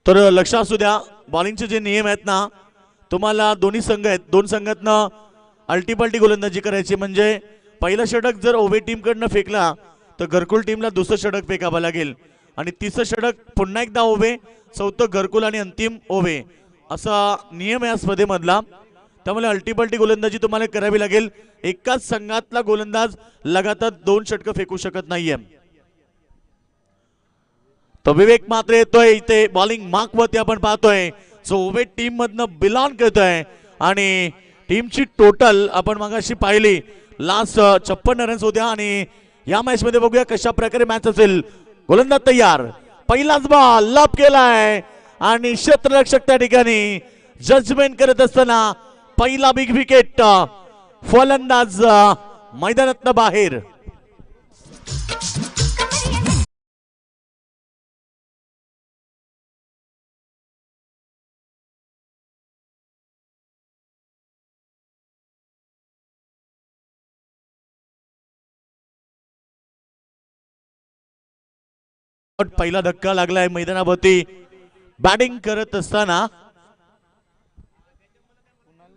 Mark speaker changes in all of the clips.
Speaker 1: तर लक्ष असू द्या, बॉलिंगचे जे नियम आहेत ना, तुम्हाला दोन्ही संघ आहेत, दोन संघातनं अल्टीपल्टी गोलंदाजी करायची. म्हणजे पहिलं षटक जर ओवे टीमकडनं फेकला तर घरकुल टीमला दुसरं षटक फेकावं लागेल आणि तिसरं षटक पुन्हा एकदा ओवे, चौथं घरकुल आणि अंतिम ओवे असा नियम आहे या स्पर्धेमधला. त्यामुळे अल्टीपल्टी गोलंदाजी तुम्हाला करावी लागेल. एकाच संघातला गोलंदाज लगातार दोन षटकं फेकू शकत नाहीये. तो विवेक मात्र येतोय इथे बॉलिंग मार्कवरती आपण पाहतोय, जो ओवे टीम मधनं बिलॉंग करतोय आणि टीमची टोटल आपण मगाशी पाहिली लास्ट 56 रन्स होत्या आणि या मॅच मध्ये बघूया कशा प्रकारे मॅच असेल. गोलंदाज तयार, पहिलाच बॉल लॉब केलाय आणि क्षेत्ररक्षक त्या ठिकाणी जजमेंट करत असताना पहिला बिग विकेट. फलंदाज मैदानातनं बाहेर. पहिला धक्का लागलाय मैदानावरती. बॅटिंग करत असताना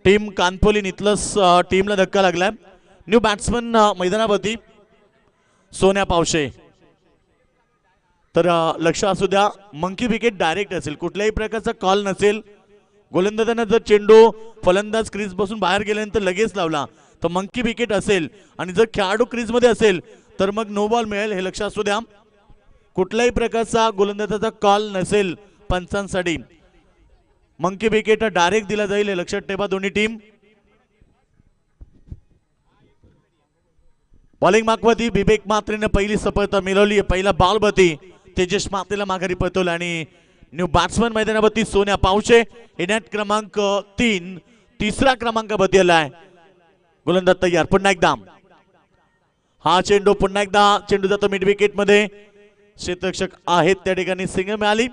Speaker 1: टीम कानपोली नितलस टीमला धक्का लागलाय. न्यू बॅट्समन मैदानावरती सोन्या पावशे. तर लक्ष असू द्या, मंकी विकेट डायरेक्ट असेल, कुठल्याही प्रकारचा कॉल नसेल. गोलंदाजांना जर चेंडू फलंदाज क्रीज पासून बाहेर गेल्यानंतर लगेच लावला तर मंकी विकेट असेल आणि जर खेळाडू क्रीज मध्ये असेल तर मग नो बॉल मिळेल. हे लक्ष असू द्या, कुठल्याही प्रकारचा गोलंदाजाचा कॉल नसेल पंचांसाठी. मंकी विकेट डायरेक्ट दिला जाईल, हे लक्षात ठेवा दोन्ही टीम. बॉलिंग मार्कवरती विवेक मात्रेने पहिली सफलता मिळवली. पहिला बॉलवरती तेजस मात्रेला माघारी पळवलं आणि न्यू बॅट्समन मैदानावरती सोन्या पावशे इनॅट क्रमांक 3 तिसरा क्रमांकावरती आलाय. गोलंदाज तयार, पुन्हा एकदा हा चेंडू, पुन्हा एकदा चेंडू जातो मिड विकेट मध्ये. क्षेत्ररक्षक आहेत त्या ठिकाणी, सिंगल मिळाली.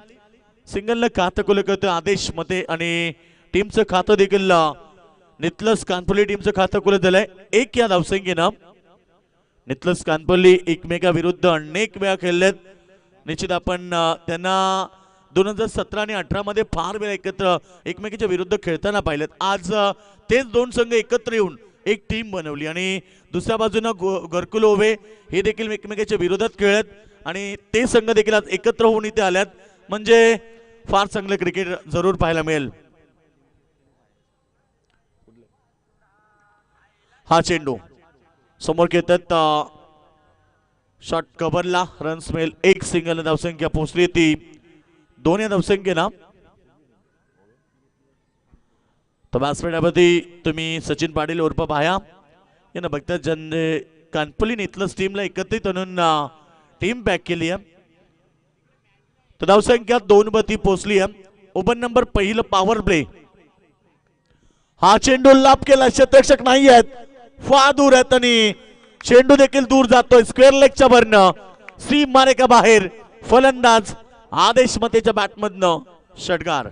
Speaker 1: सिंगलनं खातं खुलं करतं आदेश मते आणि टीमचं खातं देखील नितलस कानपोली टीमचं खातं खुलं झालंय. एक या धावसंख्येनं नितलस कानपोली एकमेकाविरुद्ध अनेक वेळा खेळलेत. निश्चित आपण त्यांना 2017 आणि 18 मध्ये फार वेळा एकत्र एकमेकाच्या विरुद्ध खेळताना पाहिलेत. आज तेच दोन संघ एकत्र येऊन एक टीम बनवली आणि दुसऱ्या बाजूनं घरकुल ओवे हे देखील एकमेकाच्या विरोधात खेळत आणि ते संघ देखील आज एकत्र होऊन इथे आल्यात. म्हणजे फार चांगलं क्रिकेट जरूर पाहायला मिळेल. हा चेंडू समोर घेतात, शॉट कव्हरला, रन्स मिळेल. एक सिंगल धावसंख्या पोहोचली ती 2 या धावसंख्येला. तर बॅट्समॅनमध्ये तुम्ही सचिन पाटील उर्फ भाया यांना बघतात, ज्यांनी कानपोली नितलस टीमला एकत्रित आणून टीम पॅक केली आहे. तर धावसंख्या 2 वरती पोहोचली आहे. ओव्हर नंबर पहिलं पॉवर प्ले. हा चेंडू लाभ केला, क्षेत्ररक्षक नाही आहेत, फार दूर आहेत आणि चेंडू देखील दूर जातोय स्क्वेअर लेगच्या वरनं. सीम मारेका बाहेर. फलंदाज आदेश मतेच्या बॅटमधनं षटकार.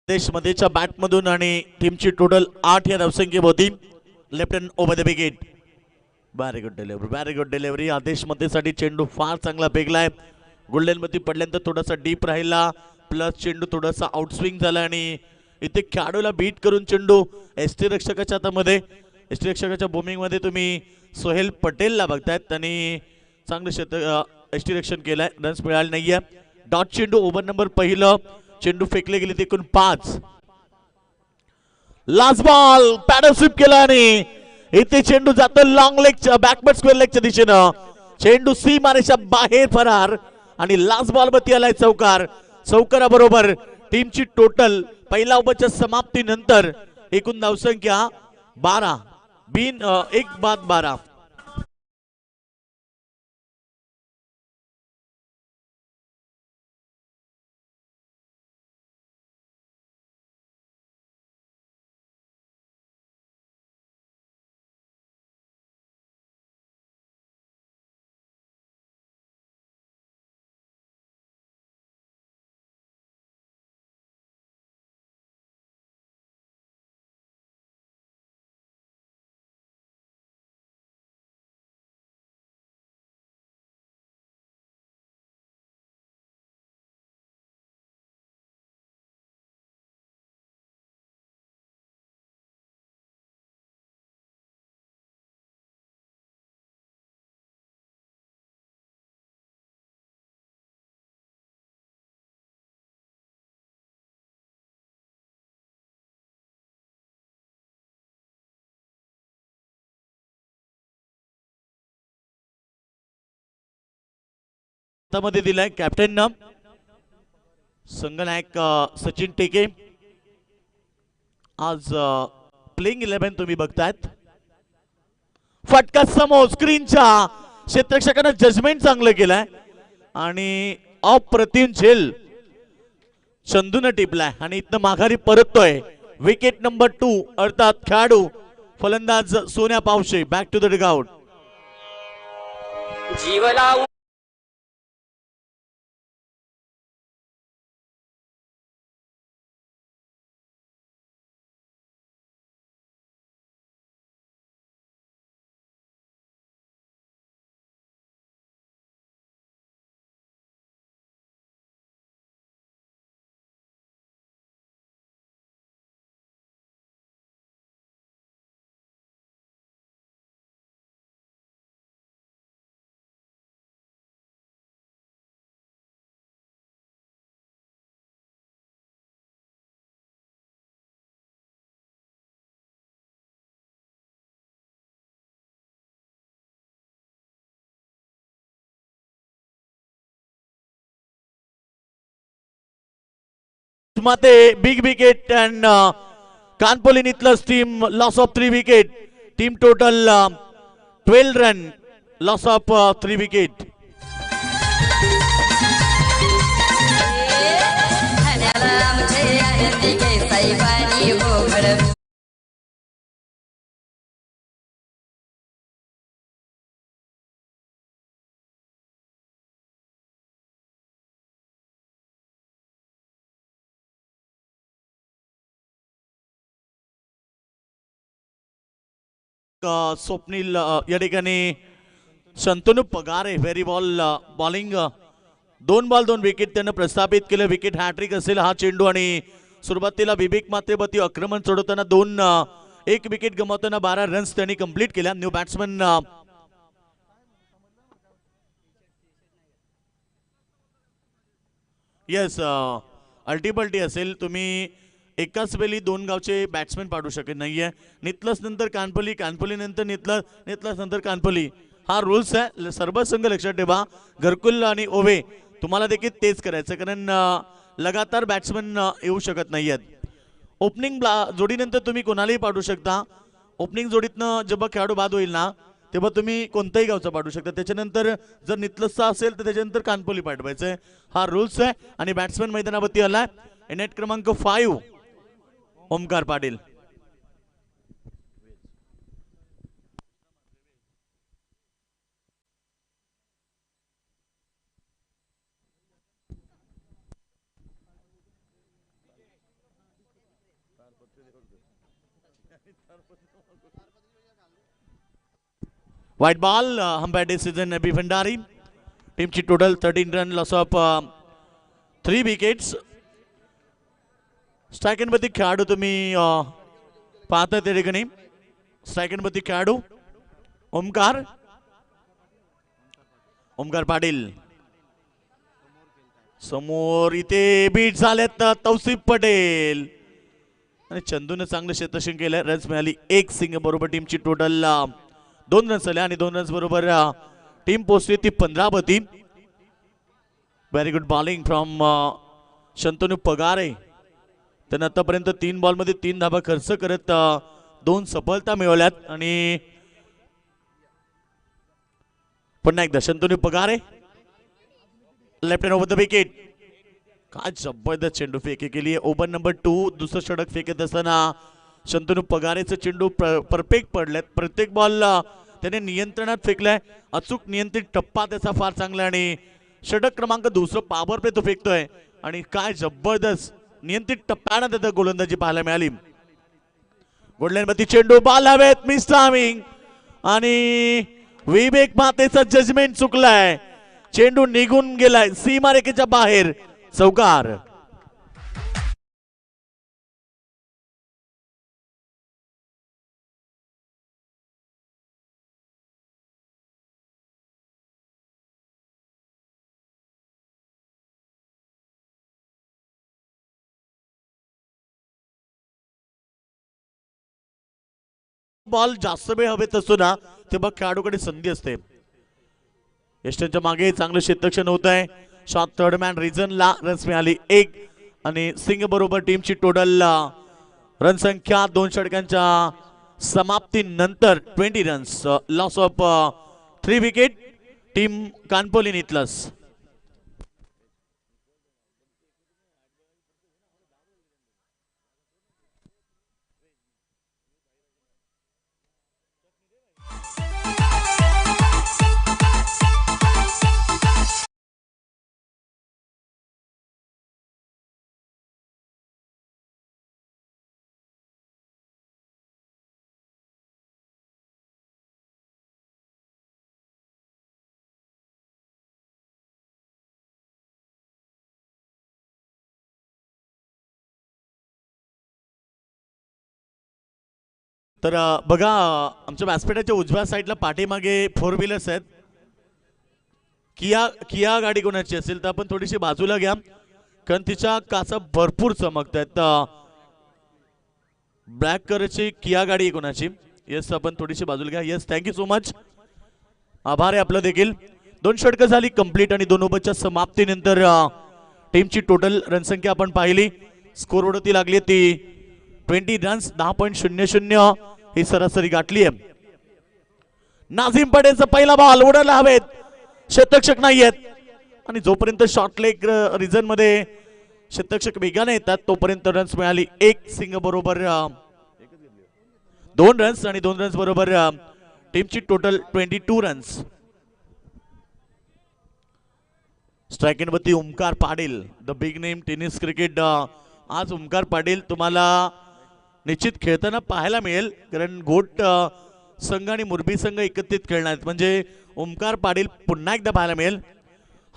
Speaker 1: देशमध्येच्या बॅटमधून आणि टीमची टोटल 8 या धावसंख्येभोवती. Left hand over the wicket. Very good delivery, very good delivery. Aadesh मध्येसाठी चेंडू फार चांगला फेकलाय. गोल्डन मध्ये पडल्यानंतर थोडासा डीप राहिला, प्लस चेंडू थोडासा आउटस्विंग झाला आणि इथे खेळाडूला बीट करून चेंडू एसटी रक्षकाच्या हातामध्ये. एसटी रक्षकाच्या बोमिंग मध्ये तुम्ही सोहेल पटेलला बघतायत आणि चांगलं क्षेत्र एसटी रक्षण केलंय. रन्स मिळाले नाहीये. डॉट चेंडू ओव्हर नंबर पहिलं. चेंडू फेकले गेले एकूण 5. लास्ट बॉल पॅडल स्वीप केला आणि इथे चेंडू जातो लॉंग लेगच्या बॅकवर्ड स्क्वेअर लेगच्या दिशेनं. चेंडू सी मारेच्या बाहेर फरार आणि लास्ट बॉल वरती आलाय चौकार. चौकाराबरोबर टीमची टोटल पहिल्या ओव्हरच्या समाप्तीनंतर एकूण धावसंख्या 12 बिन 1 बाद 12. हातामध्ये दिलाय कॅप्टन संघनायक सचिन टेके. आज प्लेइंग 11 तुम्ही बघतायत. फटका समोर स्क्रीनच्या क्षेत्ररक्षकानं जजमेंट चांगलं केलंय आणि अप्रतिम झेल चंदून टिपलाय आणि इथनं माघारी परततोय. विकेट नंबर 2 अर्थात खेळाडू फलंदाज Sonya Pawshe back to the dugout. जीवलाऊ माते बिग विकेट अँड कानपोलीन इथलंच team loss of 3 wicket. Team total 12 run loss of 3 wicket. Swapnil या ठिकाणी Shantanu Pagare very ball bowling 2 ball 2 wicket त्यानं प्रस्थापित केलं. विकेट हॅट्रिक असेल हा चेंडू आणि सुरुवातीला विवेक मात्रेवरती आक्रमण चढवताना 1 विकेट गमावताना 12 रन्स त्यांनी कंप्लीट केल्या. न्यू बॅट्समन येस अल्टिपल्टी असेल. तुम्ही एकाच वेळी 2 गावचे बॅट्समॅन पाडू शकत नाहीये. नितलस नंतर कानपली, कानपली नंतर नितलस, नितलस नंतर कानपली हा रूल्स आहे. सर्व संघ लक्षात ठेवा. घरकुल आणि ओवे तुम्हाला देखील तेच करायचं कारण लगातार बॅट्समन येऊ शकत नाहीयेत. ओपनिंग जोडीनंतर तुम्ही कोणालाही पाडू शकता. ओपनिंग जोडीतनं जेव्हा खेळाडू बाद होईल ना तेव्हा तुम्ही कोणताही गावचा पाडू शकता. त्याच्यानंतर जर नितलसचा असेल तर त्याच्यानंतर कानपोली पाठवायचं हा रूल्स आहे. आणि बॅट्समन मैदानावरती आलाय नेट क्रमांक 5 Omkar Patil. White ball umpire decision Abhi Bhandari. टीमची total 13 run loss of 3 wickets. स्ट्रायकरवरती खेळाडू तुम्ही पाहता त्या ठिकाणी स्ट्रायकरवरती खेळाडू ओमकार पाटील. समोर इथे बीट झालेत तौसिफ पटेल आणि चंदूने चांगलं क्षेत्ररक्षण केलंय. रन्स मिळाली 1 सिंग बरोबर. टीमची टोटल 2 रन्स आले आणि 2 रन्स बरोबर टीम पोहोचली ती 15 वरती. Very good bowling from Shantanu Pagare. त्यानं आतापर्यंत 3 बॉलमध्ये 3 धाबा खर्च करत 2 सफलता मिळवल्यात. आणि पुन्हा एकदा Shantanu Pagare left hand over the wicket. काय जबरदस्त चेंडू फेकी केली. ओव्हर नंबर 2 दुसरं षटक फेकत असताना शंतनू पगारेचं चेंडू परफेक्ट पडलेत. प्रत्येक बॉल त्याने नियंत्रणात फेकलाय. अचूक नियंत्रित टप्पा त्याचा फार चांगला आणि षटक क्रमांक 2 पॉवर प्ले तो फेकतोय. आणि काय जबरदस्त नियंत्रित टप्प्यानं त्याचा गोलंदाजी पाहायला मिळाली. गोल्डलाईनवरती चेंडू बॉल हवेत मिस टायमिंग आणि विवेक मातेचा जजमेंट चुकलाय. चेंडू निघून गेलाय सीमारेखेच्या बाहेर. चौकार. बॉल जास्त वेळ हवेत असतो ना तेव्हा खेळाडूकडे संधी असते. यष्टनच्या मागे चांगलं क्षेत्ररक्षण होत आहे. शॉट थर्ड मॅन रिझनला रन्स मिळाली 1 आणि सिंग बरोबर टीमची टोटल रन संख्या 2 षटकांच्या समाप्तीनंतर 20 runs. Loss of 3 wicket team कानपोली नितलस. तर बघा आमच्या व्यासपीठाच्या उजव्या साईडला पाठीमागे 4 व्हीलर्स आहेत. किया गाडी कोणाची असेल तर आपण थोडीशी बाजूला घ्या कारण तिच्या काचा भरपूर चमकत आहेत. ब्लॅक कलरची किया गाडी कोणाची? येस आपण थोडीशी बाजूला घ्या. Yes thank you so much. आभार आहे आपलं देखील. 2 षटकं झाली कंप्लीट आणि 2 ओव्हरच्या समाप्तीनंतर टीमची टोटल रनसंख्या आपण पाहिली. स्कोर वरती लागली ती 20 रन्स. 10.00 ही सरासरी गाठली आहे. नाझीम पटेलचा पहिला बॉल उडाला हवेत. क्षेत्ररक्षक नाही आहेत आणि जोपर्यंत शॉर्ट लेग रिझन मध्ये क्षेत्ररक्षक वेगाने येतात तोपर्यंत रन्स मिळाली 1 सिंग बरोबर 2 रन्स आणि 2 रन्स बरोबर टीमची टोटल 22 रन्स. स्ट्रायकिंग वरती Omkar Patil the big name tennis cricket. आज ओमकार पाटील तुम्हाला निश्चित खेळताना पाहायला मिळेल कारण गोट संघ आणि मुरबी संघ एकत्रित खेळणार आहेत म्हणजे ओमकार पाटील पुन्हा एकदा पाहायला मिळेल.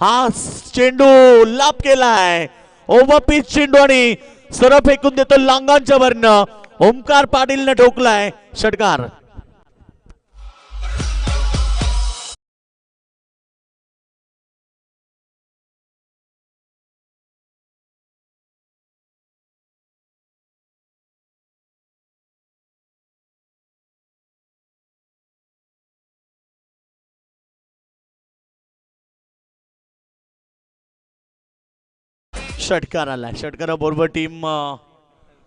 Speaker 1: हा चेंडू लाभ केलाय ओव्हर पिच चेंडू आणि सरळ फेकून देतो लांगांच्या वरन. ओमकार पाटीलने ठोकलाय षटकार. षटकार आला. षटकाराबरोबर team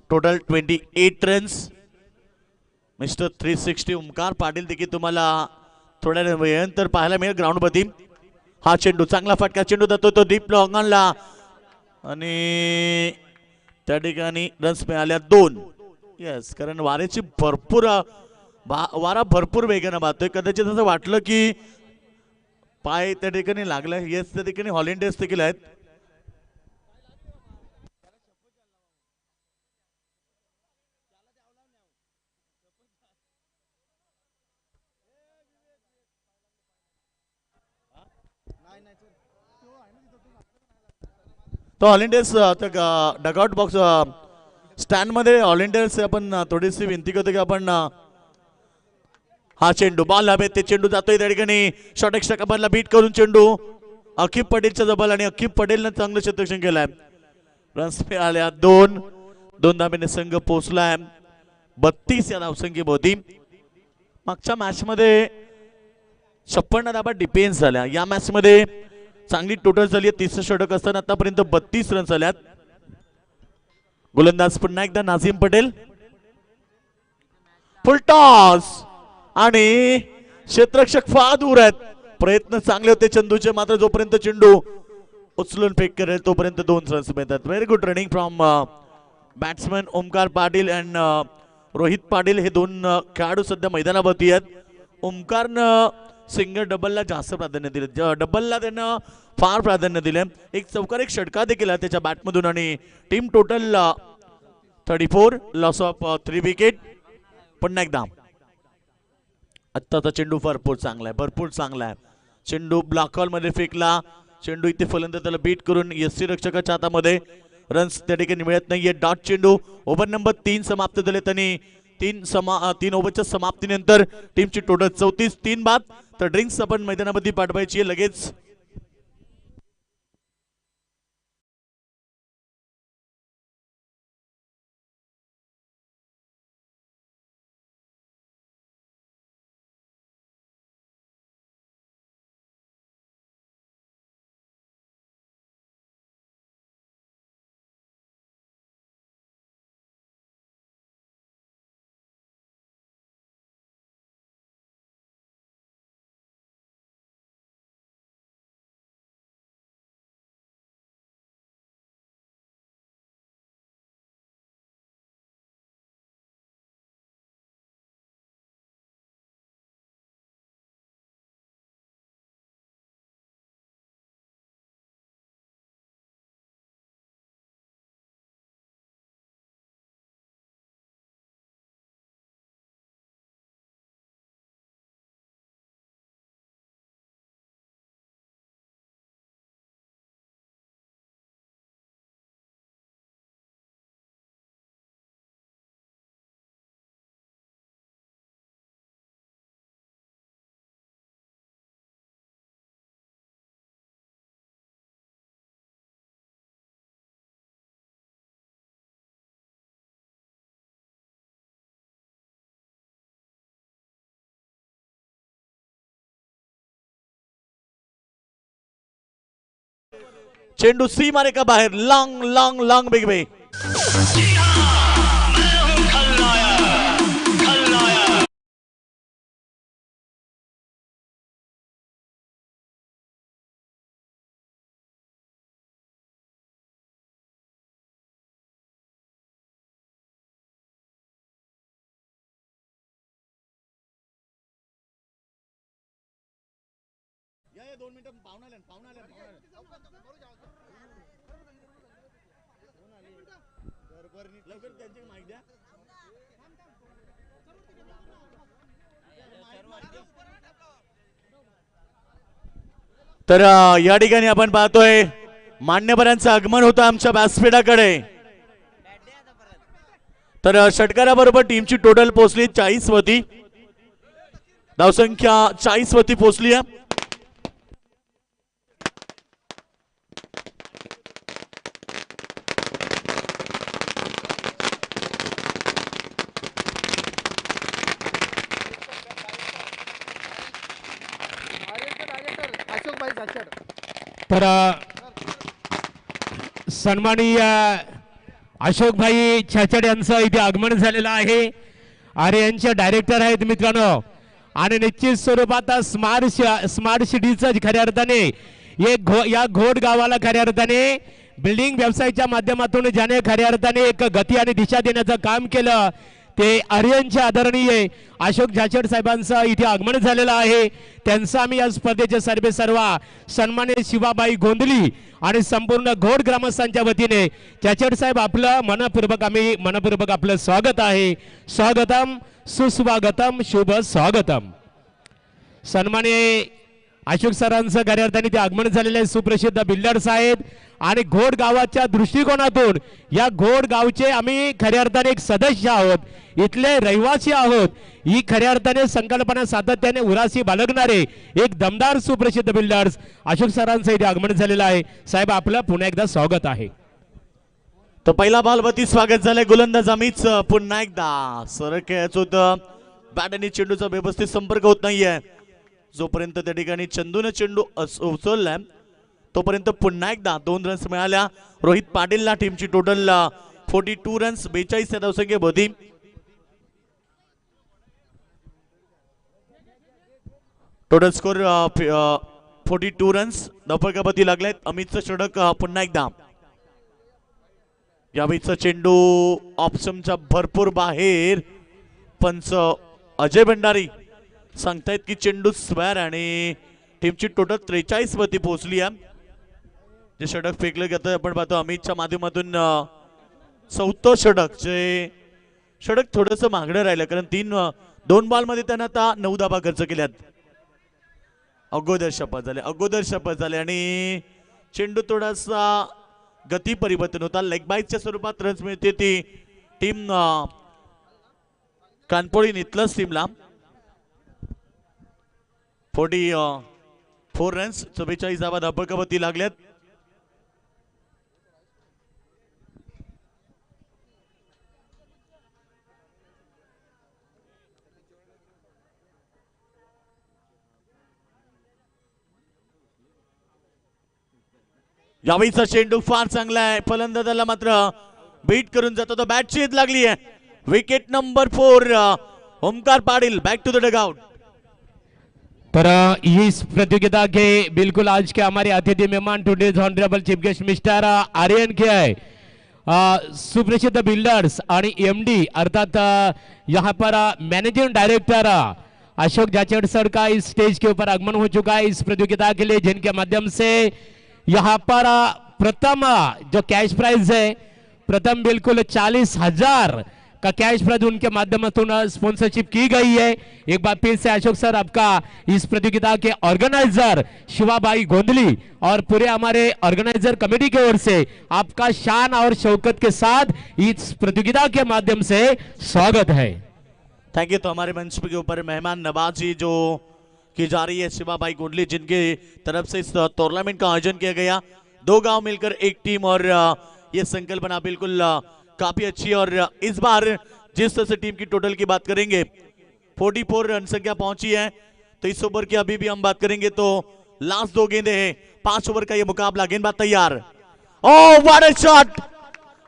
Speaker 1: total 28 runs. Mister 360 Omkar Patil देखील तुम्हाला थोड्या वेळानंतर पाहायला मिळेल ग्राउंड वरती. हा चेंडू चांगला फटका चेंडू जातो तो डीप लॉंगनला आणि त्या ठिकाणी रन्स मिळाल्या 2. येस कारण वाऱ्याची भरपूर वारा भरपूर वेगाने वाहतोय. कदाचित असं वाटलं की पाय त्या ठिकाणी लागलाय. येस त्या ठिकाणी हॉलिडेज देखील आहेत. तो ऑलिंडियस डगआउट बॉक्स स्टँड मध्ये ऑलिंडियस आपण थोडीशी विनंती करतो की आपण हा चेंडू बॉल हवे ते चेंडू जातोय त्या ठिकाणी शॉर्ट एक्स्ट्रा कबरला बीट करून चेंडू अकिब पटेलच्या जबल आणि अकिब पटेलनं चांगलं क्षेत्ररक्षण केलंय. रन्स मिळाल्या 2 धाब्याने संघ पोहोचलाय 32 या धावसंख्येभोवती. मागच्या मॅच मध्ये 56 धाबा डिफेन्स झाल्या. या मॅच मध्ये चांगली टोटल झाली आहे. 30 षटक असताना आतापर्यंत 32 रन्स झाल्यात. गोलंदाज पुन्हा एकदा नाझीम पटेल. फुल टॉस आणि क्षेत्ररक्षक फार दूर आहेत. प्रयत्न चांगले होते चंदूचे मात्र जोपर्यंत चेंडू उचलून फेक करेल तोपर्यंत 2 रन्स मिळतात. Very good running from batsman Omkar Patil and Rohit Patil. हे 2 खेळाडू सध्या मैदानावरती आहेत. ओमकारनं सिंगल डबलला जास्त प्राधान्य दिले. डबलला त्यानं फार प्राधान्य दिले. एक चौकार एक षटकार देखील आहे त्याच्या बॅटमधून आणि team total 34 loss of 3 wicket. पुन्हा एकदा आत्ताचा चेंडू भरपूर चांगला आहे. भरपूर चांगला आहे. चेंडू ब्लॉक हॉल मध्ये फेकला. चेंडू इथे फलंदाज त्याला बीट करून यष्टी रक्षकाच्या हातामध्ये रन्स त्या ठिकाणी मिळत नाहीये. डॉट चेंडू. ओव्हर नंबर 3 समाप्त झाले त्यांनी 3 ओव्हरच्या समाप्तीनंतर टीमची टोटल 34 3 बाद. तर ड्रिंक्स आपण मैदानामध्ये पाठवायची लगेच. चेंडू सी मारे का बाहेर, लॉन्ग लॉन्ग लॉन्ग बिग बे. तर या ठिकाणी आपण पाहतोय मान्यवरांचं आगमन होतं आमच्या व्यासपीठाकडे. तर षटकाराबरोबर टीमची टोटल पोहोचली 40 वरती, धावसंख्या 40 वरती पोहोचली आहे.
Speaker 2: तर सन्माननीय अशोक भाई छाछड यांचं इथे आगमन झालेलं आहे. आणि यांचे डायरेक्टर आहेत मित्रांनो. आणि निश्चित स्वरूपात स्मार्ट सिटीचं खऱ्या अर्थाने या घोड गावाला खऱ्या अर्थाने बिल्डिंग व्यवसायाच्या माध्यमातून ज्याने खऱ्या अर्थाने एक गती आणि दिशा देण्याचं काम केलं ते आर्यनचे आदरणीय अशोक छाछड साहेबांचं इथे आगमन झालेलं आहे. त्यांचं आम्ही या स्पर्धेचे सर्व सन्मान्य शिवाबाई गोंधली आणि संपूर्ण घोड ग्रामस्थांच्या वतीने छाछड साहेब आपलं मनपूर्वक आपलं स्वागत आहे. स्वागतम सुस्वागतम शुभ स्वागतम. सन्मान्य अशोक सरांचं खऱ्या अर्थाने ते आगमन झालेले सुप्रसिद्ध बिल्डर्स आहेत. आणि घोड गावाच्या दृष्टिकोनातून या घोड गावचे आम्ही खऱ्या अर्थाने एक सदस्य आहोत, इथले रहिवासी आहोत. ही खऱ्या अर्थाने संकल्पना सातत्याने उरासी बाळगणारे एक दमदार सुप्रसिद्ध बिल्डर्स अशोक सरांचं इथे आगमन झालेलं आहे. साहेब आपलं पुन्हा एकदा स्वागत आहे.
Speaker 1: तर पहिला बॉलवरती स्वागत झालंय गोलंदाज अमित. पुन्हा एकदा सरळ खेळायचं होतं, बॅट आणि चेंडूचा व्यवस्थित संपर्क होत नाहीये. जोपर्यंत त्या ठिकाणी चंदूने चेंडू उचललाय तोपर्यंत पुन्हा एकदा 2 रन्स मिळाल्या रोहित पाटीलला. टीमची टोटल 42 रन्स 42 या धावसंख्येमध्ये. Total score 42 runs. धावफलकापती लागलेत. अमितचं षटक पुन्हा एकदा. यावेळीचा चेंडू ऑप्शनच्या भरपूर बाहेर. पंच अजय भंडारी सांगतायत की चेंडू स्क्वेअर आणि टीमची टोटल 43 वरती पोहोचली आहे. जे षटक फेकलं गेलं आपण पाहतो अमितच्या माध्यमातून चौथं षटक. जे षटक थोडंसं मागणं राहिलं कारण 2 बॉलमध्ये त्यांना आता 9 धावा खर्च केल्यात. अगोदर शपथ झाले आणि चेंडू थोडासा गती परिवर्तन होता. लेग बाईटच्या स्वरूपात रन्स मिळते ती टीम कानपोळी नितलस टीमला. 44 रन्स 44 धावा धावफलकावरती लागल्यात. यावेळीचा चेंडू फार चांगला आहे. फलंदाजाला मात्र बीट करून जातो. तो बॅटची येत लागली आहे. Wicket number 4 Omkar Patil back to the dugout.
Speaker 2: तर इस प्रतियोगिता के बिल्कुल आज के हमारे अतिथि मेहमान today honourable chief guest mister Aryan के है सुप्रसिद्ध बिल्डर्स आणि एमडी अर्थात यहाँ पर managing director Ashok Chhachhad sir का इस स्टेज के ऊपर आगमन हो चुका है इस प्रतियोगिता के लिए, जिनके माध्यम से यहाँ पर प्रथम जो कैश प्राइज है प्रथम बिल्कुल 40,000 का कैश प्राइज उनके माध्यम स्पॉन्सरशिप की गई है. एक बार फिर से अशोक सर आपका इस प्रतियोगिता के ऑर्गेनाइजर शिवाबाई गोंधली और पूरे हमारे ऑर्गेनाइजर कमेटी की ओर से आपका शान और शौकत के साथ इस प्रतियोगिता के माध्यम से स्वागत है.
Speaker 1: Thank you. तो हमारे मंच के ऊपर मेहमान नवाजी जो की जा रही है शिवाबाई गोंधली, जिनके तरफ से इस टूर्नामेंट का आयोजन किया गया. 2 गांव मिलकर एक टीम और ये संकल्पना बिल्कुल काफी अच्छी. और इस बार जिस तरह से टीम की टोटल की बात करेंगे 44 रन संख्या पहुंची है. तो इस ओवर की अभी भी हम बात करेंगे तो लास्ट 2 गेंदे हैं 5 ओवर का ये मुकाबला। गेंदबाज तैयार। ओह व्हाट अ शॉट,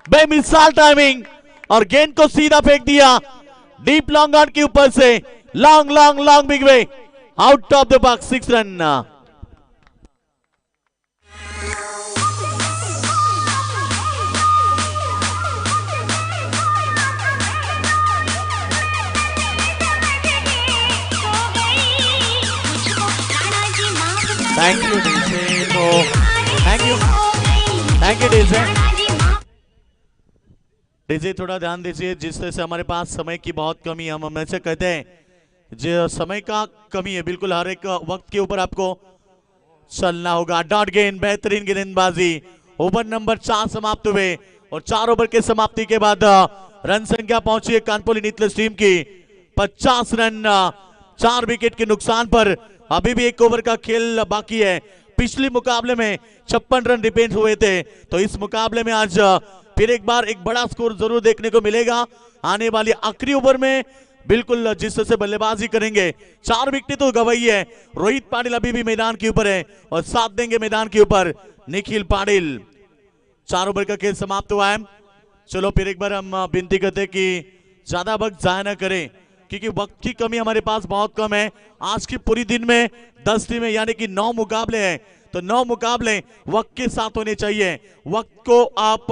Speaker 1: बेमिसाल टाइमिंग, और गेंद को सीधा फेंक दिया डीप लॉन्ग ऑन के ऊपर से। Long long long big way, out of the box, 6 run. Thank you DJ, thank you DJ. DJ थोड़ा ध्यान दीजिए, जिस तरह से हमारे पास समय की बहुत कमी है, हम हमेशा कहते हैं जो समय का कमी है, बिल्कुल हर एक वक्त के ऊपर आपको चलना होगा। डॉट गेंद, बेहतरीन गेंदबाजी। ओवर नंबर 4 समाप्त हुए और 4 ओवर के समाप्ति के बाद रन संख्या पहुंची है कानपुर नीतलेस टीम की 50 रन। 4 विकेट के नुकसान पर अभी भी 1 ओवर का खेल बाकी है। पिछले मुकाबले में 56 रन डिपेंड हुए थे, तो इस मुकाबले में आज फिर एक बार एक बड़ा स्कोर जरूर देखने को मिलेगा। आने वाली आखिरी ओवर में बिल्कुल जिस तरह से बल्लेबाजी करेंगे, 4 विकेट तो गवाई है। रोहित पाटिल अभी भी मैदान के ऊपर है और साथ देंगे मैदान के ऊपर निखिल पाटिल। 4 ओवर का खेल समाप्त हुआ है। चलो फिर एक बार हम विनती करते कि ज्यादा वक्त जाया ना करें, क्योंकि वक्त की कमी हमारे पास बहुत कम है। आज की पूरी दिन में 10 टीमें यानी कि 9 मुकाबले हैं, तो 9 मुकाबले वक्त के साथ होने चाहिए। वक्त को आप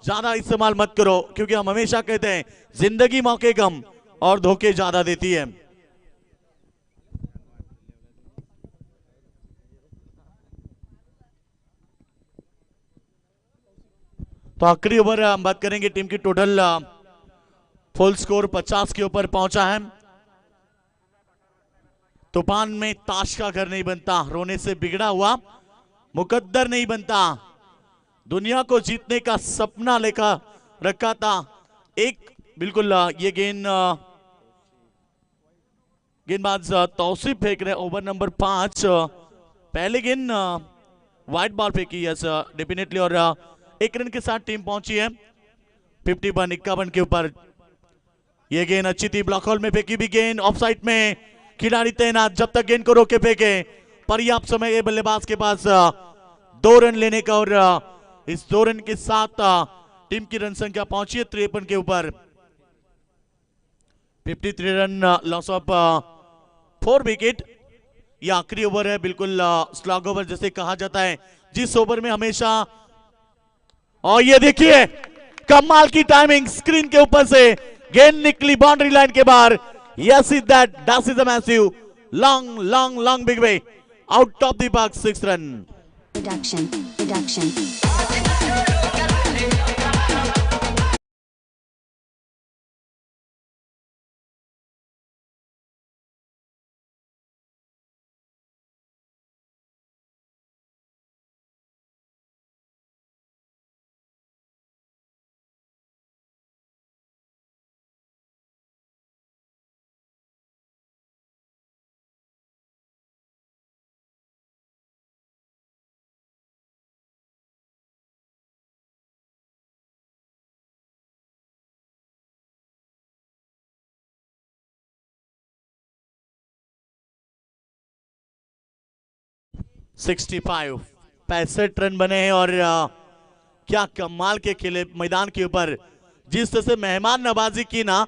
Speaker 1: ज्यादा इस्तेमाल मत करो, क्योंकि हम हमेशा कहते हैं जिंदगी मौके कम और धोखे ज्यादा देती है। तो आखिरी ओवर हम बात करेंगे, टीम की टोटल फुल स्कोर 50 के ऊपर पहुंचा है। तूफान में ताश का घर नहीं बनता, रोने से बिगड़ा हुआ मुकद्दर नहीं बनता। दुनिया को जीतने का सपना लेकर रखा था एक, बिल्कुल ये गेंदबाज तौसीफ फेंक रहे। ओवर नंबर 5, पहले गेंद वाइड बॉल फेंकी, यस डेफिनेटली, और 1 रन के साथ टीम पहुंची है 51 के ऊपर। ये गेंद अच्छी थी, ब्लॉक होल में फेंकी भी गेंद, ऑफ साइड में खिलाड़ी तैनात, जब तक गेंद को रोके फेंके। पर्याप्त समय है बल्लेबाज के पास 2 रन लेने का, और इस 2 रन के साथ टीम की रन संख्या पहुंची है 53 के ऊपर। 53 रन, लॉस ऑफ 4 विकेट। यह आखिरी ओवर है, बिल्कुल स्लॉग ओवर जैसे कहा जाता है, जिस ओवर में हमेशा। और ये देखिए कमाल की टाइमिंग, स्क्रीन के ऊपर से गेंद निकली बाउंड्री लाइन के बाहर। Yes is that, that is a massive long long long big way, out of the box, 6 run.
Speaker 3: Production.
Speaker 1: 65 run बने हैं, और क्या कमाल के खेले मैदान के ऊपर। जिस तरह से मेहमान नवाजी की ना,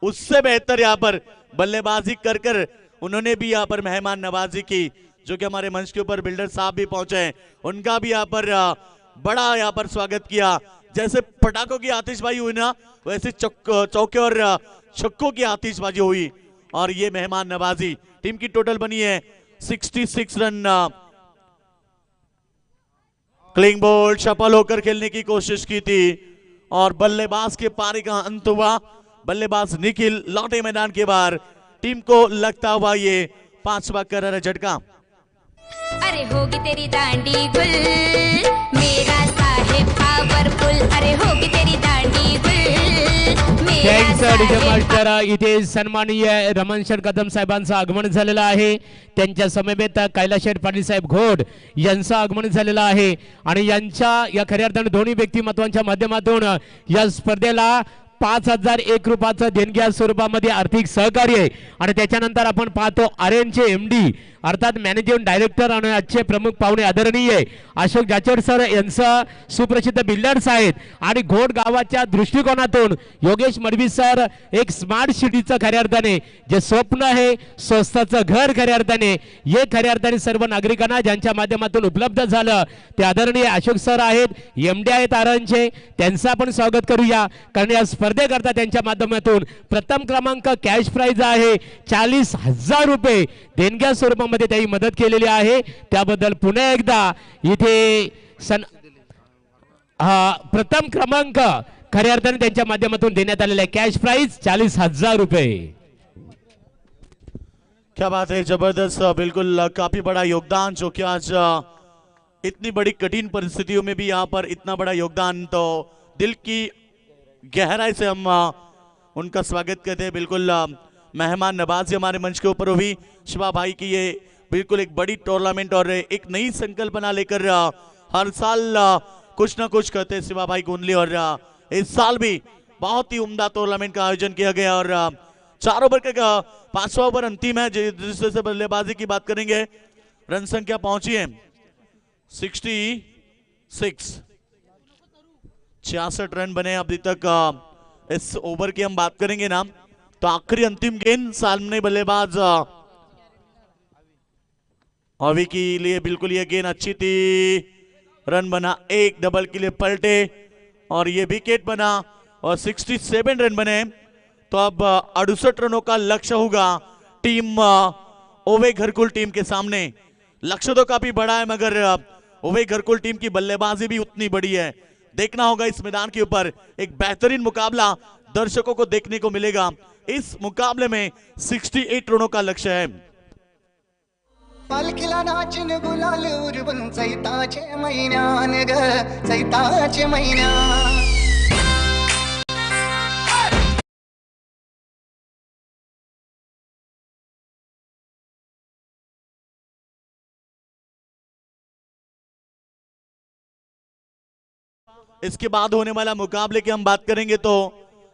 Speaker 1: उससे बेहतर यहाँ पर बल्लेबाजी कर कर उन्होंने भी यहाँ पर मेहमान नवाजी की। जो कि हमारे मंच के ऊपर बिल्डर साहब भी पहुंचे हैं, उनका भी यहाँ पर बड़ा यहाँ पर स्वागत किया। जैसे पटाखों की आतिशबाजी हुई ना, वैसे चौके और छक्कों की आतिशबाजी हुई, और ये मेहमान नवाजी। टीम की टोटल बनी है 66 रन। क्लिंग बोल्ट सफल होकर खेलने की कोशिश की थी, और बल्लेबाज के पारी का अंत हुआ। बल्लेबाज निखिल लौटे मैदान के बाहर। टीम को लगता हुआ ये 5वां करारा झटका।
Speaker 3: अरे होगी तेरी दांडी गुल मेरा साहेब पावरफुल, अरे होगी तेरी दांडी गुल मेरा साहेब।
Speaker 2: इथे सन्माननीय रमणशेठ कदम साहेबांचं आगमन झालेलं आहे। त्यांच्या समवेत कैलाशेठ पाटील साहेब घोड यांचं आगमन झालेलं आहे, आणि यांच्या या खऱ्या अर्थाने दोन्ही व्यक्तिमत्वांच्या माध्यमातून या स्पर्धेला 5001 रुपयाचं देणग्या स्वरूपामध्ये आर्थिक सहकार्य आहे। आणि त्याच्यानंतर आपण पाहतो आर्यनचे एमडी अर्थात मॅनेजिंग डायरेक्टर आणि आजचे प्रमुख पाहुणे आदरणीय अशोक जाचड सर यांचं सुप्रसिद्ध बिल्डर्स आहेत आणि घोड गावाच्या दृष्टिकोनातून योगेश मडवी सर एक स्मार्ट सिटीचं खऱ्या अर्थाने जे स्वप्न आहे स्वस्ताचं घर खऱ्या अर्थाने हे खऱ्या अर्थाने सर्व नागरिकांना ज्यांच्या माध्यमातून उपलब्ध झालं ते आदरणीय अशोक सर आहेत एमडी आहेत आरणचे त्यांचं आपण स्वागत करूया कारण या स्पर्धेकरता त्यांच्या माध्यमातून प्रथम क्रमांक कॅश प्राइज आहे 40,000 रुपये देणग्या स्वरूपामध्ये त्यांनी मदत केलेली आहे त्याबद्दल पुन्हा एकदा इथे प्रथम क्रमांक खऱ्या अर्थाने त्यांच्या माध्यमातून देण्यात आलेला कॅश प्राइज 40,000 रुपये।
Speaker 1: क्या बात है, जबरदस्त, बिल्कुल काफी बड़ा योगदान जो कि आज इतनी बड़ी कठिन परिस्थितियों में भी यहाँ पर इतना बड़ा योगदान, तो दिल की गहराई से हम उनका स्वागत करते हैं। बिल्कुल मेहमान नवाजी हमारे मंच के ऊपर हुई शिवा भाई की ये बिल्कुल एक बड़ी टूर्नामेंट और एक नई संकल्पना लेकर हर साल कुछ ना कुछ करते हैं शिवा भाई गोंदली, और इस साल भी बहुत ही उम्दा टूर्नामेंट का आयोजन किया गया और 4 ओवर का 5वां ओवर अंतिम है जिससे बल्लेबाजी की बात करेंगे। रन संख्या पहुंची है 66, 66 रन बने अभी तक। इस ओवर की हम बात करेंगे ना तो आखिरी अंतिम गेंद सामने बल्लेबाज अभी के लिए बिल्कुल ये गेंद अच्छी थी, रन बना, एक डबल के लिए पलटे और ये विकेट बना और 67 रन बने। तो अब 68 रनों का लक्ष्य होगा टीम ओवे घरकुल टीम के सामने। लक्ष्य तो काफी बड़ा है मगर ओवे घरकुल टीम की बल्लेबाजी भी उतनी बड़ी है। देखना होगा इस मैदान के ऊपर एक बेहतरीन मुकाबला दर्शकों को देखने को मिलेगा। इस मुकाबले में 68 रनों का लक्ष्य है।
Speaker 4: पालखीला नाचिन गुलाल उरवून चैताचे महिन्यान ग चैताचे महिन्यान।
Speaker 1: इसके बाद होने वाला मुकाबले की हम बात करेंगे तो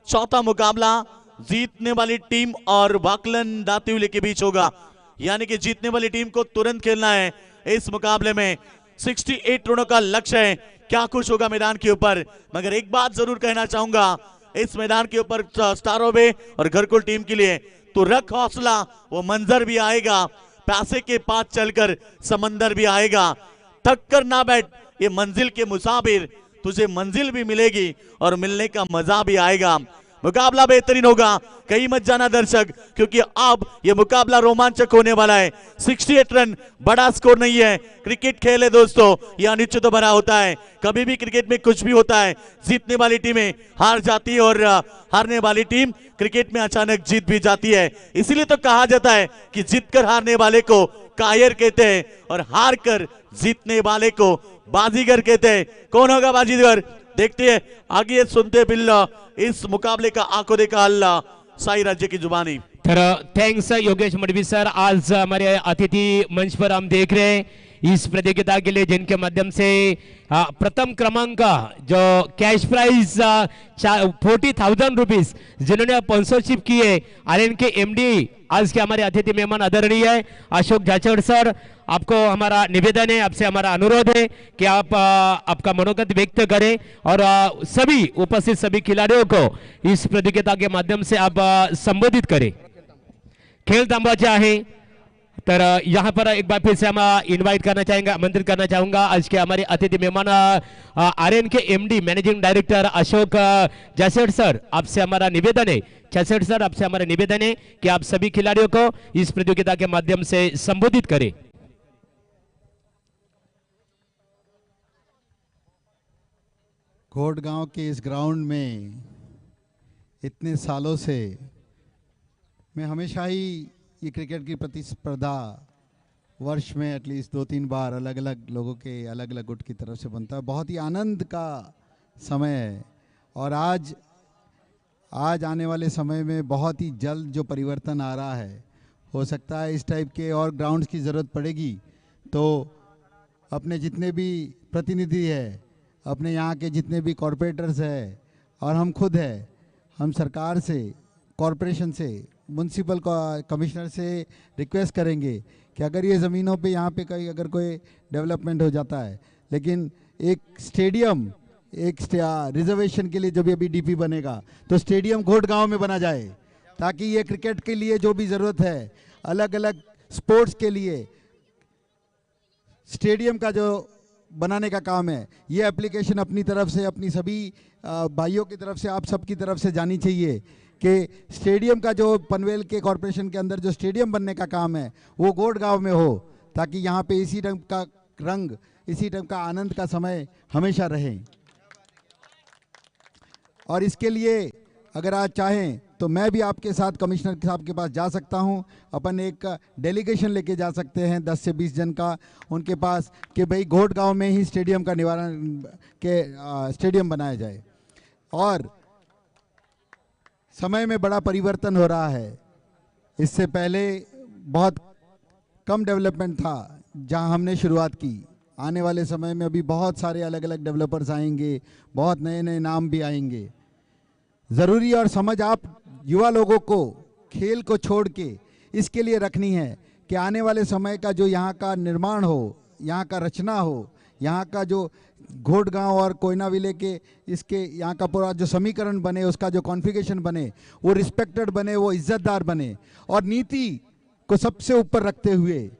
Speaker 1: चौथा मुकाबला जीतने वाली टीम और वाकलन दातिवली के बीच होगा, यानी कि जीतने वाली टीम को तुरंत खेलना है। इस मुकाबले में 68 रनों का लक्ष्य है। क्या कुछ होगा मैदान के ऊपर, मगर एक बात जरूर कहना चाहूंगा इस मैदान के ऊपर स्टार ओवे और घरकुल टीम के लिए तो रख हौसला, वो मंजर भी आएगा, पैसे के पास चलकर समंदर भी आएगा। थक कर ना बैठ, ये मंजिल के मुसाफिर, तुझे मंजिल भी मिलेगी और मिलने का मजा भी आएगा। मुकाबला बेहतरीन होगा, कहीं मत जाना दर्शक, क्योंकि अब यह मुकाबला रोमांचक होने वाला है। 68 रन बड़ा स्कोर नहीं है, क्रिकेट खेल है दोस्तों, यह अनिश्चित तो बना होता है। कभी भी क्रिकेट में कुछ भी होता है, जीतने वाली टीमें हार जाती है और हारने वाली टीम क्रिकेट में अचानक जीत भी जाती है। इसीलिए तो कहा जाता है कि जीतकर हारने वाले को कायर कहते हैं और हार कर जीतने वाले को बाजीगर कहते हैं। कौन होगा बाजीगर, देखते हैं आगे, सुनते बिल्ला इस मुकाबले का आंखों देखा अल्लाह साई राज्य की जुबानी।
Speaker 2: तर थैंक्स योगेश मडवी सर। आज हमारे अतिथि मंच पर हम देख रहे हैं इस प्रतियोगिता के लिए जिनके माध्यम से प्रथम क्रमांक जो कैश प्राइज 40,000 रुपीज जिन्होंने स्पॉन्सरशिप की है और इनके एमडी आज के हमारे अतिथि मेहमान आदरणीय है अशोक जाचड़ सर। आपको हमारा निवेदन है, आपसे हमारा अनुरोध है कि आप आपका मनोगत व्यक्त करें और सभी उपस्थित सभी खिलाड़ियों को इस प्रतियोगिता के माध्यम से आप संबोधित करें। खेल थांबवायचे आहे, तर यहाँ पर एक बार फिर से हम इनवाइट करना चाहेंगे, आमंत्रित करना चाहूंगा आज के हमारे अतिथि मेहमान आर्यन के MD managing director Ashok Jachad sir. आपसे हमारा निवेदन है, जाचड़ सर आपसे हमारा निवेदन है कि आप सभी खिलाड़ियों को इस प्रतियोगिता के माध्यम से संबोधित करें।
Speaker 5: घोड़गांव के इस ग्राउंड में इतने सालों से मैं हमेशा ही ये क्रिकेट की प्रतिस्पर्धा वर्ष में एटलीस्ट 2-3 बार अलग अलग लोगों के अलग अलग गुट की तरफ से बनता है। बहुत ही आनंद का समय है और आज आने वाले समय में बहुत ही जल्द जो परिवर्तन आ रहा है, हो सकता है इस टाइप के और ग्राउंड्स की ज़रूरत पड़ेगी। तो अपने जितने भी प्रतिनिधि है, अपने यहाँ के जितने भी कॉरपोरेटर्स है और हम खुद है, हम सरकार से, कॉरपोरेशन से, म्यूनसिपल कमिश्नर से रिक्वेस्ट करेंगे कि अगर ये ज़मीनों पे यहाँ पे कहीं अगर कोई डेवलपमेंट हो जाता है, लेकिन एक स्टेडियम, एक रिजर्वेशन के लिए जब ये अभी डीपी बनेगा तो स्टेडियम घोट गांव में बना जाए, ताकि ये क्रिकेट के लिए जो भी ज़रूरत है, अलग अलग स्पोर्ट्स के लिए स्टेडियम का जो बनाने का काम है, ये एप्लीकेशन अपनी तरफ से, अपनी सभी भाइयों की तरफ से, आप सबकी तरफ से जानी चाहिए कि स्टेडियम का जो पनवेल के कॉरपोरेशन के अंदर जो स्टेडियम बनने का काम है वो गोड गांव में हो, ताकि यहाँ पे इसी ढंग का रंग, इसी ढंग का आनंद का समय हमेशा रहे। और इसके लिए अगर आज चाहें तो मैं भी आपके साथ कमिश्नर साहब के पास जा सकता हूं, अपन एक डेलीगेशन लेके जा सकते हैं 10 से 20 जन का उनके पास, कि भाई घोट गांव में ही स्टेडियम का निवारण के स्टेडियम बनाया जाए। और समय में बड़ा परिवर्तन हो रहा है, इससे पहले बहुत कम डेवलपमेंट था जहां हमने शुरुआत की। आने वाले समय में अभी बहुत सारे अलग अलग डेवलपर्स आएंगे, बहुत नए नए नाम भी आएंगे। ज़रूरी और समझ आप युवा लोगों को खेल को छोड़ के इसके लिए रखनी है कि आने वाले समय का जो यहाँ का निर्माण हो, यहाँ का रचना हो, यहाँ का जो घोट गांव और कोयना विले के इसके यहाँ का पूरा जो समीकरण बने, उसका जो कॉन्फ़िगरेशन बने, वो रिस्पेक्टेड बने, वो इज्जतदार बने, और नीति को सबसे ऊपर रखते हुए,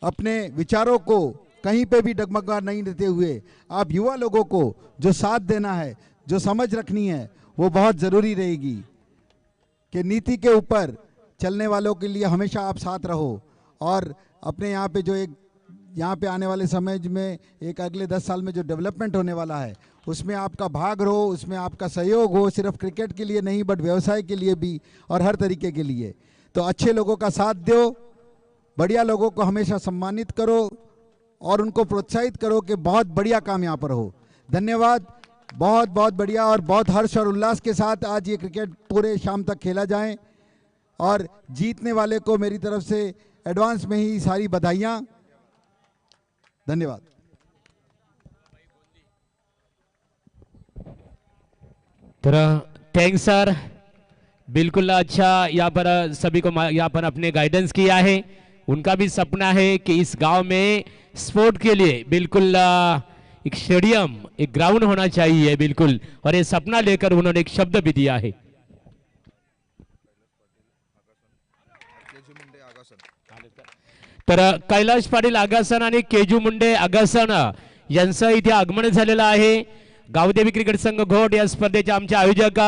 Speaker 5: अपने विचारों को कहीं पे भी डगमगा नहीं देते हुए, आप युवा लोगों को जो साथ देना है, जो समझ रखनी है, वो बहुत ज़रूरी रहेगी कि नीति के ऊपर चलने वालों के लिए हमेशा आप साथ रहो। और अपने यहाँ पे जो एक यहाँ पे आने वाले समय में एक अगले 10 साल में जो डेवलपमेंट होने वाला है, उसमें आपका भाग रहो, उसमें आपका सहयोग हो, सिर्फ क्रिकेट के लिए नहीं बट व्यवसाय के लिए भी और हर तरीके के लिए। तो अच्छे लोगों का साथ दो, बढ़िया लोगों को हमेशा सम्मानित करो और उनको प्रोत्साहित करो कि बहुत बढ़िया काम यहाँ पर हो। धन्यवाद, बहुत बहुत बढ़िया, और बहुत हर्ष और उल्लास के साथ आज ये क्रिकेट पूरे शाम तक खेला जाए। और जीतने वाले को मेरी तरफ से एडवांस में ही सारी बधाइयाँ। धन्यवाद।
Speaker 2: तर थैंक्स सर, बिल्कुल अच्छा यहाँ पर सभी को यहाँ पर अपने गाइडेंस किया है। उनका भी सपना है कि इस गांव में स्पोर्ट के लिए बिल्कुल एक स्टेडियम, एक ग्राउंड होना चाहिए बिल्कुल, और ये सपना लेकर उन्होंने एक शब्द भी दिया है। तर कैलाश पाटील आगासन आणि केजू मुंडे आगासन यांचं इथे आगमन झालेलं आहे। गावदेवी क्रिकेट संघ घोट या स्पर्धेच्या आमचे आयोजक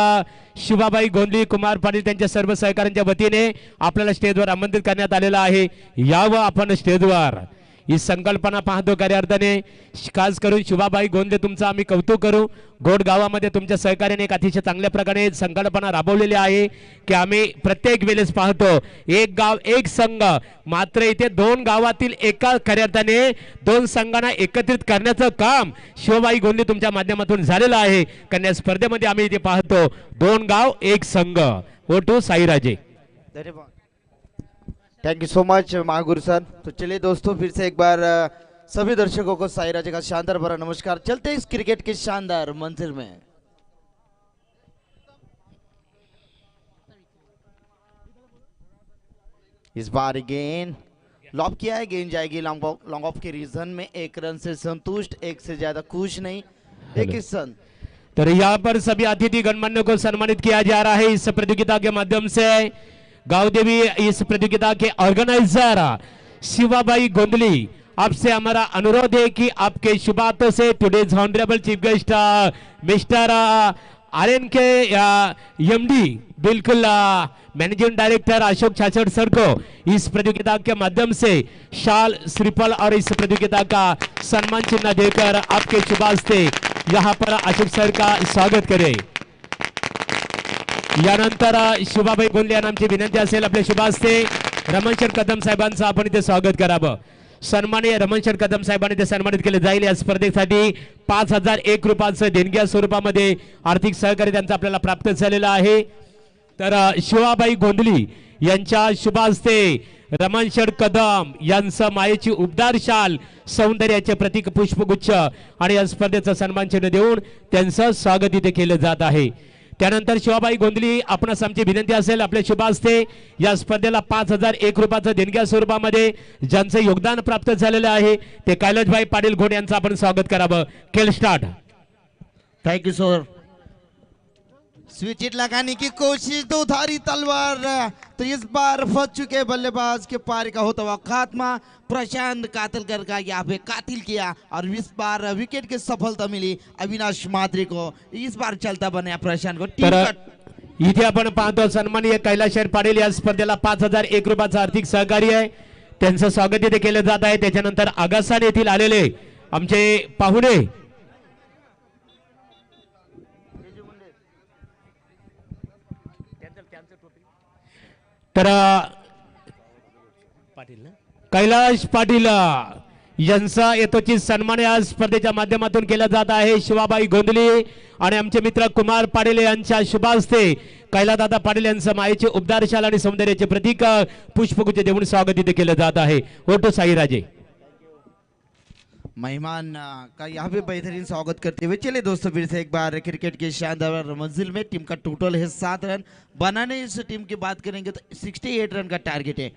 Speaker 2: शुभाबाई गोंधळी, कुमार पाटील त्यांच्या सर्व सहकाऱ्यांच्या वतीने आपल्याला स्टेजवर आमंत्रित करण्यात आलेलं आहे। यावं आपण स्टेजवर, ही संकल्पना पाहतो खऱ्या अर्थाने। खास करून शुभाबाई गोंधळे तुमचं आम्ही कौतुक करू। घोट गावामध्ये तुमच्या सहकार्याने एक अतिशय चांगल्या प्रकारे संकल्पना राबवलेली आहे की आम्ही प्रत्येक वेळेस पाहतो एक गाव एक संघ, मात्र इथे दोन गावातील एका खऱ्या अर्थाने दोन संघांना एकत्रित करण्याचं काम शुभाबाई गोंधळे तुमच्या माध्यमातून झालेलं आहे। कन्या स्पर्धेमध्ये आम्ही इथे पाहतो दोन गाव एक संघ। वो टू Sairaje.
Speaker 6: Thank you so much महागुरु सर। तो चलिए दोस्तों, फिर से एक बार सभी दर्शकों को साई राजे का शानदार भरा नमस्कार। चलते हैं इस क्रिकेट के शानदार मंजिल में। इस बार गेंद लॉब किया है, गेंद जाएगी लॉन्ग ऑफ के रीजन में। 1 रन से संतुष्ट, 1 से ज्यादा खुश नहीं, 21 रन।
Speaker 2: तो यहाँ पर सभी अतिथि गणमान्य को सम्मानित किया जा रहा है इस प्रतियोगिता के माध्यम से। गावदेवी इस प्रतियोगिता के ऑर्गेनाइजर शिवाबाई गोंधली, आपसे हमारा अनुरोध है कि आपके शुभ हाथों से today's honourable chief guest mister RN के MD बिल्कुल मैनेजिंग डायरेक्टर अशोक छाछड़ सर को इस प्रतियोगिता के माध्यम से शाल, श्रीफल और इस प्रतियोगिता का सम्मान चिन्ह देकर आपके शुभ हस्ते यहाँ पर अशोक सर का स्वागत करें। यानंतर शुभाबाई गोंधळे यांना आमची विनंती असेल आपल्या शुभ हस्ते रमणशेठ कदम साहेबांचं आपण इथे स्वागत करावं। सन्माननीय रमणशेठ कदम साहेबांनी ते सन्मानित केले जाईल। या स्पर्धेसाठी 5001 रुपयाचं देणग्या स्वरूपामध्ये आर्थिक सहकार्य त्यांचं आपल्याला प्राप्त झालेलं आहे। तर शिवाबाई गोंधळी यांच्या शुभ हस्ते रमणशेठ कदम यांचं मायेची उबदार शाल, सौंदर्याचे प्रतीक पुष्पगुच्छ आणि या स्पर्धेचा सन्मान चिन्ह देऊन त्यांचं स्वागत इथे केलं जात आहे। त्यानंतर शिवाबाई गोंधली आपणास आमची विनंती असेल आपल्या शुभ हस्ते या स्पर्धेला 5001 रुपयाचं देणग्या स्वरूपामध्ये ज्यांचं योगदान प्राप्त झालेलं आहे ते कैलाशभाई पाटील घोड यांचं आपण स्वागत करावं. खेळ start.
Speaker 6: Thank you sir. Switch hit लगाने की कोशिश, दो धारी तलवार, तो इस बार फंस चुके बल्लेबाज के पारी का होता हुआ खात्मा. प्रशांत कातलकर का यहाँ पे कातिल किया और इस बार विकेट की सफलता मिली अविनाश मात्रे को. इस बार चलता बनाया प्रशांत को. टीम
Speaker 2: तर
Speaker 6: का
Speaker 2: इथे आपण पाहतो सन्माननीय कैलाश पाटील या स्पर्धेला 5001 रुपयाचं आर्थिक सहकार्य आहे त्यांचं स्वागत इथे केलं जात आहे. त्याच्यानंतर आगासान येथील आलेले आमचे पाहुणे तर कैलाश पाटील यांचा येतोची सन्मान या स्पर्धेच्या माध्यमातून केला जात आहे. शिवाबाई गोंधली आणि आमचे मित्र कुमार पाटील यांच्या शुभ हस्ते कैलादादा पाटील यांचं मायेचे उबदारशाल आणि सौंदर्याचे प्रतीक पुष्पगुच्छ देऊन स्वागत इथे केलं जात आहे. ओटो साईराजे
Speaker 6: मेहमान का यहाँ पे बेहतरीन स्वागत करते हुए चले दोस्तों फिर से एक बार क्रिकेट के शानदार मंजिल में. टीम का टोटल है 7 रन बनाने. इस टीम की बात करेंगे तो 68 रन का टारगेट है.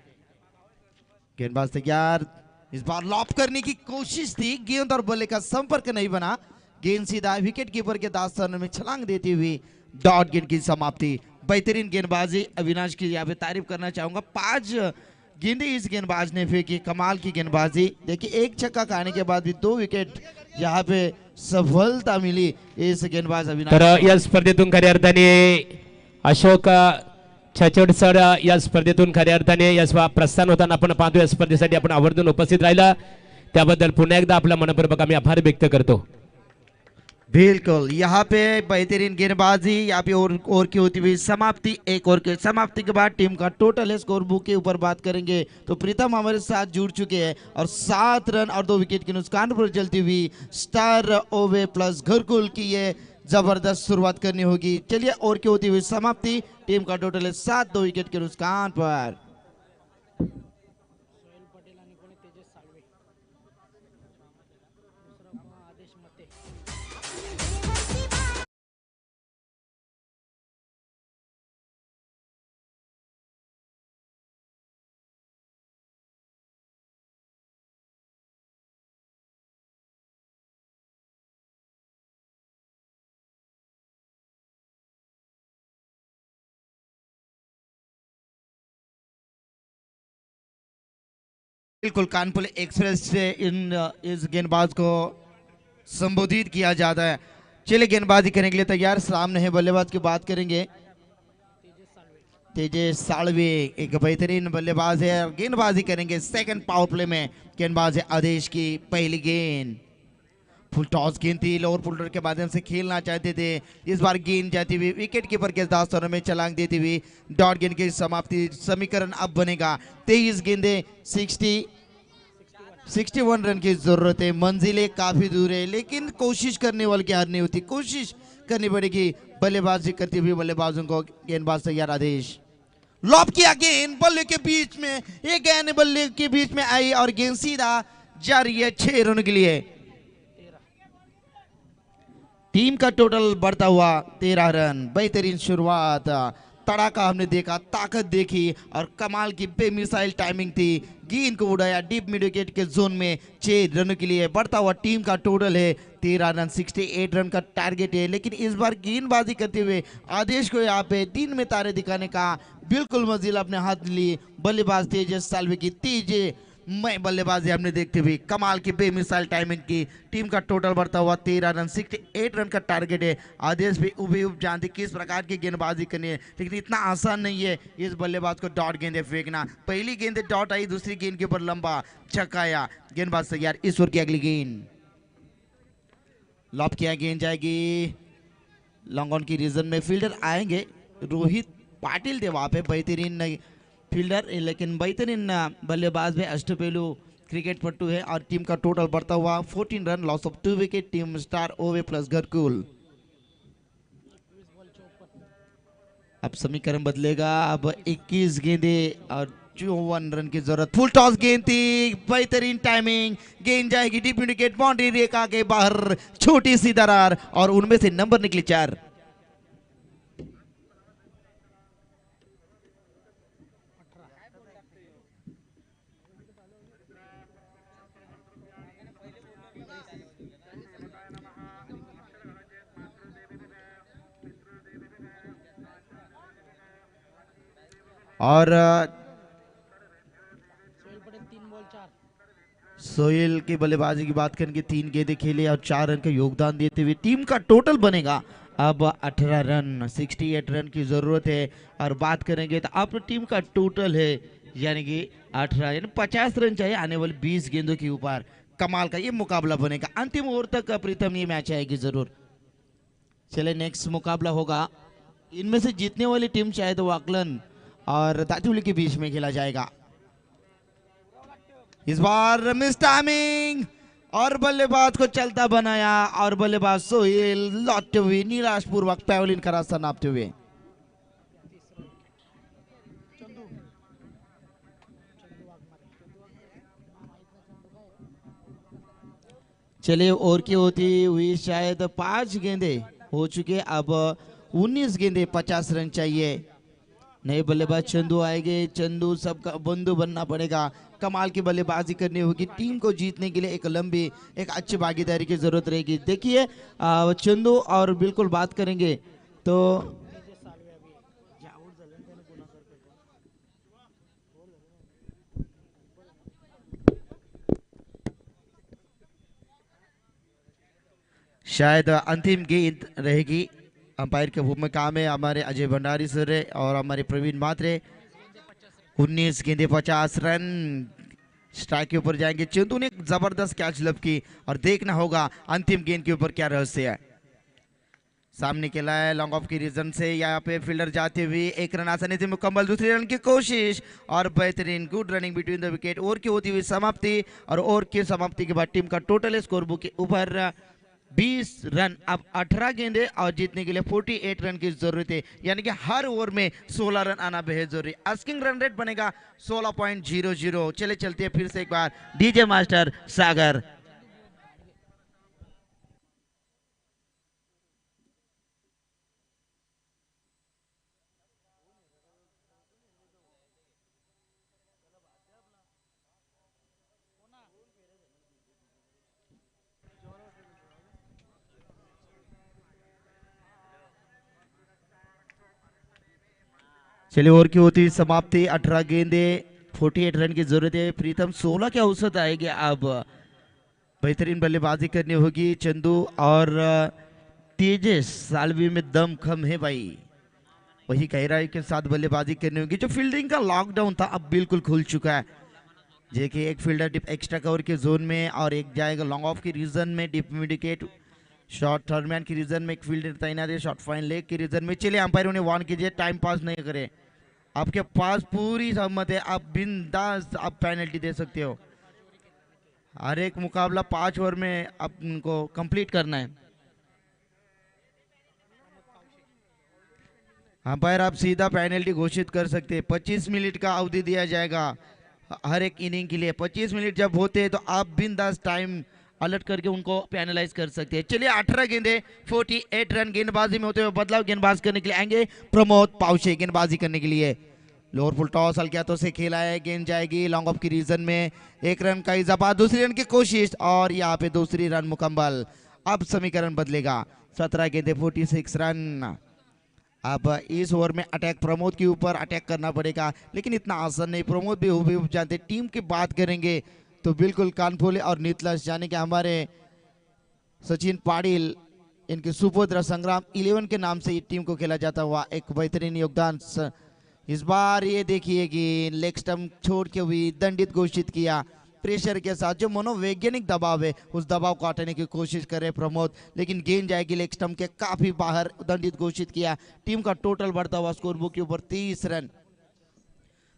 Speaker 6: गेंदबाज तैयार. इस बार लॉप करने की कोशिश थी, गेंद और बल्ले का संपर्क नहीं बना. गेंद सीधा विकेट कीपर के दास्तान में छलांग देती हुई डॉट गेंद की समाप्ति. बेहतरीन गेंदबाजी अविनाश की यहाँ पे तारीफ करना चाहूंगा. 5 गेंदे इस गेंदबाज ने फेंकी, कमाल की गेंदबाजी. देखिए एक छक्का खाने के बाद भी 2 विकेट यहाँ पे सफलता मिली इस गेंदबाज अविनाश.
Speaker 2: तर या स्पर्धेतून खऱ्या अर्थाने अशोक छचड सर या स्पर्धेतून खऱ्या अर्थाने या प्रस्थान होताना आपण पाहतो. या स्पर्धेसाठी आपण आवर्जून उपस्थित राहिला त्याबद्दल पुन्हा एकदा आपला मनपूर्वक आम्ही आभार व्यक्त करतो.
Speaker 6: बिल्कुल यहाँ पे बेहतरीन गेंदबाजी. यहाँ पे ओवर की होती हुई समाप्ति. एक ओवर की समाप्ति के बाद टीम का टोटल है स्कोर बुक के ऊपर बात करेंगे तो प्रीतम हमारे साथ जुड़ चुके हैं और 7 रन और 2 विकेट के नुकसान पर चलती हुई स्टार ओवे प्लस घरकुल की ये जबरदस्त शुरुआत करनी होगी. चलिए ओवर की होती हुई समाप्ति. टीम का टोटल है 7, 2 विकेट के नुकसान पर. बिल्कुल कानपुर एक्सप्रेस से इस गेंदबाज को संबोधित किया जाता है. चलिए गेंदबाजी करने के लिए तैयार. सामने है बल्लेबाज की बात करेंगे. तेजेश साळवे एक बेहतरीन बल्लेबाज है. गेंदबाजी करेंगे सेकंड पावर प्ले में. गेंदबाज है आदेश की पहली गेंद. फुल टॉस गेंद थी, लोअर पुल्डर के माध्यम से खेलना चाहते थे. इस बार गेंद जाती हुई विकेट कीपर के दास्तानों में छलांग देती हुई डॉट गेंद की समाप्ति. समीकरण अब बनेगा 23 गेंदे 61 रन की जरूरत है. मंजिलें काफी दूर है लेकिन कोशिश करने वाले की हार नहीं होती. कोशिश करनी पड़ेगी बल्लेबाजी करती हुई बल्लेबाजों को. गेंदबाज तैयार आदेश. लॉप किया गेंद बल्ले के बीच में. एक गेंद बल्ले के बीच में आई और गेंद सीधा जा रही है 6 रन के लिए. टीम का टोटल बढ़ता हुआ 13 रन. बेहतरीन शुरुआत. तड़ाका हमने देखा, ताकत देखी और कमाल की बेमिसाइल टाइमिंग थी. गेंद को उड़ाया डीप मिड विकेट के जोन में 6 रनों के लिए. बढ़ता हुआ टीम का टोटल है 13 रन. 68 रन का टारगेट है लेकिन इस बार गेंदबाजी करते हुए आदेश को यहाँ पे दिन में तारे दिखाने का बिल्कुल मंजिल अपने हाथ ली. बल्लेबाज तेजस सालवे की तेज मैं बल्लेबाजी हमने देखते हुए कमाल की बेमिसाल टाइमिंग की. टीम का टोटल बढ़ता हुआ 13 रन. 68 रन का टारगेट है. आदेश भी उबे जानते किस प्रकार की गेंदबाजी करनी है लेकिन इतना आसान नहीं है इस बल्लेबाज को डॉट गेंदे फेंकना. पहली गेंद डॉट आई, दूसरी गेंद के ऊपर लंबा छक्का आया. गेंदबाज तैयार. इस ओवर की अगली गेंद. लॉप किया, गेंद जाएगी लॉन्ग ऑन की रीजन में. फील्डर आएंगे, रोहित पाटिल थे वहां पे. बेहतरीन फील्डर लेकिन बेहतरीन बल्लेबाज है. अष्टपेलू क्रिकेट पट्टू है और टीम का टोटल बढ़ता हुआ 14 run. Loss of 2 wicket. Team star ओवे प्लस घरकुल. अब समीकरण बदलेगा. अब 21 गेंदे और 54 रन की जरूरत. फुल टॉस गेंद थी, बेहतरीन टाइमिंग. गेंद जाएगी डीप विकेट बाउंड्री रेखा के बाहर. छोटी सी दरार और उनमें से नंबर निकले 4. और सोहेल की बल्लेबाजी की बात करेंगे, 3 गेंदें खेले और 4 रन का योगदान देते हुए टीम का टोटल बनेगा अब 18 रन। 68 रन की जरूरत है और बात करेंगे तो अब टीम का टोटल है यानी कि 18 यानी 50 रन चाहिए आने वाले 20 गेंदों के ऊपर। कमाल का ये मुकाबला बनेगा, अंतिम ओवर तक प्रीतम ये मैच आएगी जरूर। चले नेक्स्ट मुकाबला होगा, इनमें से जीतने वाली टीम चाहे तो वाकलन और दातुली के बीच में खेला जाएगा। इस बार मिस टाइमिंग और बल्लेबाज को चलता बनाया और बल्लेबाज सोहेल लौटते हुए निराशपूर्वक पैवलिन का रास्ता नापते हुए। चलिए ओवर की होती हुई शायद 5 गेंदे हो चुके, अब 19 गेंदे 50 रन चाहिए। नए बल्लेबाज चंदू आएंगे, चंदू सबका बंधु बनना पड़ेगा, कमाल की बल्लेबाजी करनी होगी। टीम को जीतने के लिए एक लंबी एक अच्छी भागीदारी की जरूरत रहेगी। देखिए चंदू और बिल्कुल बात करेंगे तो शायद अंतिम गेंद रहेगी। अंपायर के भूमिका में हमारे अजय भंडारी सर और हमारे प्रवीण मात्रे। 19 गेंदे 50 रन, स्ट्राइक के ऊपर जाएंगे। चंदू ने एक जबरदस्त कैच लब की और देखना होगा अंतिम गेंद के ऊपर क्या रहस्य है। सामने खेला है लॉन्ग ऑफ की रीजन से, यहाँ पे फील्डर जाते हुए 1 रन आसानी से मुकम्मल। दूसरे रन की कोशिश और बेहतरीन good running between the wicket. Over की होती हुई समाप्ति और ओवर की समाप्ति के बाद टीम का टोटल स्कोर बुक के ऊपर 20 रन। अब 18 गेंदे और जीतने के लिए 48 रन की जरूरत है, यानी कि हर ओवर में 16 रन आना बेहद जरूरी। आस्किंग रन रेट बनेगा 16.00। चले चलते हैं फिर से एक बार डीजे मास्टर सागर। चलिए ओवर की होती समाप्ति, 18 गेंदे 48 रन की जरूरत है। प्रीतम 16 के औसत आएंगे। अब बेहतरीन बल्लेबाजी करनी होगी चंदू और तेजस सालवी में दम कम है भाई, वही गहराई के साथ बल्लेबाजी करनी होगी। जो फील्डिंग का लॉकडाउन था अब बिल्कुल खुल चुका है। जेके एक फील्डर डिप एक्स्ट्रा कवर के जोन में और एक जाएगा लॉन्ग ऑफ की रीजन में, deep mid wicket short third man की रीजन में एक फील्डर तैनात है, शॉर्ट फाइन लेग की रीजन में। चलिए अंपायर उन्हें वार्न कीजिए, टाइम पास नहीं करें। आपके पास पूरी सहमत है, आप बिंदास आप पेनल्टी दे सकते हो। हर एक मुकाबला 5 ओवर में आपको कंप्लीट करना है। अंपायर आप सीधा पेनल्टी घोषित कर सकते हैं। 25 मिनट का अवधि दिया जाएगा हर एक इनिंग के लिए। 25 मिनट जब होते हैं तो आप बिंदास टाइम अलर्ट करके उनको पैनलाइज कर सकते हैं। चलिए 18 गेंदे 48 रन। गेंदबाजी में होते हुए बदलाव, गेंदबाज करने के लिए आएंगे प्रमोद पाउशे गेंदबाजी करने के लिए। लोअर फुल टॉस हल्के हाथों से खेला है, गेंद जाएगी लॉन्ग ऑफ की रीजन में। 1 रन का इजाफा, दूसरी रन की कोशिश और यहाँ पे दूसरी रन मुकम्मल। अब समीकरण बदलेगा, 17 गेंदे 46 रन। अब इस ओवर में अटैक प्रमोद के ऊपर अटैक करना पड़ेगा, लेकिन इतना आसान नहीं। प्रमोद भी हुबहू जानते। टीम की बात करेंगे तो बिल्कुल कानफोले और नीतलस यानी कि हमारे सचिन पाटिल, इनके सुपुत्र संग्राम 11 के नाम से ये टीम को खेला जाता हुआ एक बेहतरीन योगदान। इस बार ये देखिए कि लेग स्टंप छोड़ के हुई दंडित घोषित किया। प्रेशर के साथ जो मनोवैज्ञानिक दबाव है उस दबाव को हटाने की कोशिश करे प्रमोद, लेकिन गेंद जाएगी लेग स्टंप के काफी बाहर, दंडित घोषित किया। टीम का टोटल बढ़ता हुआ स्कोर बुक के ऊपर 30 रन।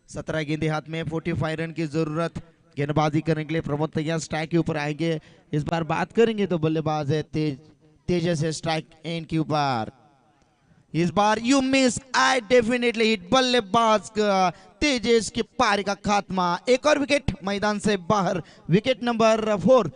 Speaker 6: 17 गेंदे हाथ में, 45 रन की जरूरत। गेंदबाजी करने के लिए प्रमोद तैयार, स्ट्राइक के ऊपर आएंगे। इस बार बात करेंगे तो बल्लेबाज है तेजस है स्ट्राइक एंड के ऊपर। इस बार you miss, I definitely hit. बल्लेबाज तेजस के पारी का खात्मा। एक और विकेट मैदान से बाहर, विकेट नंबर 4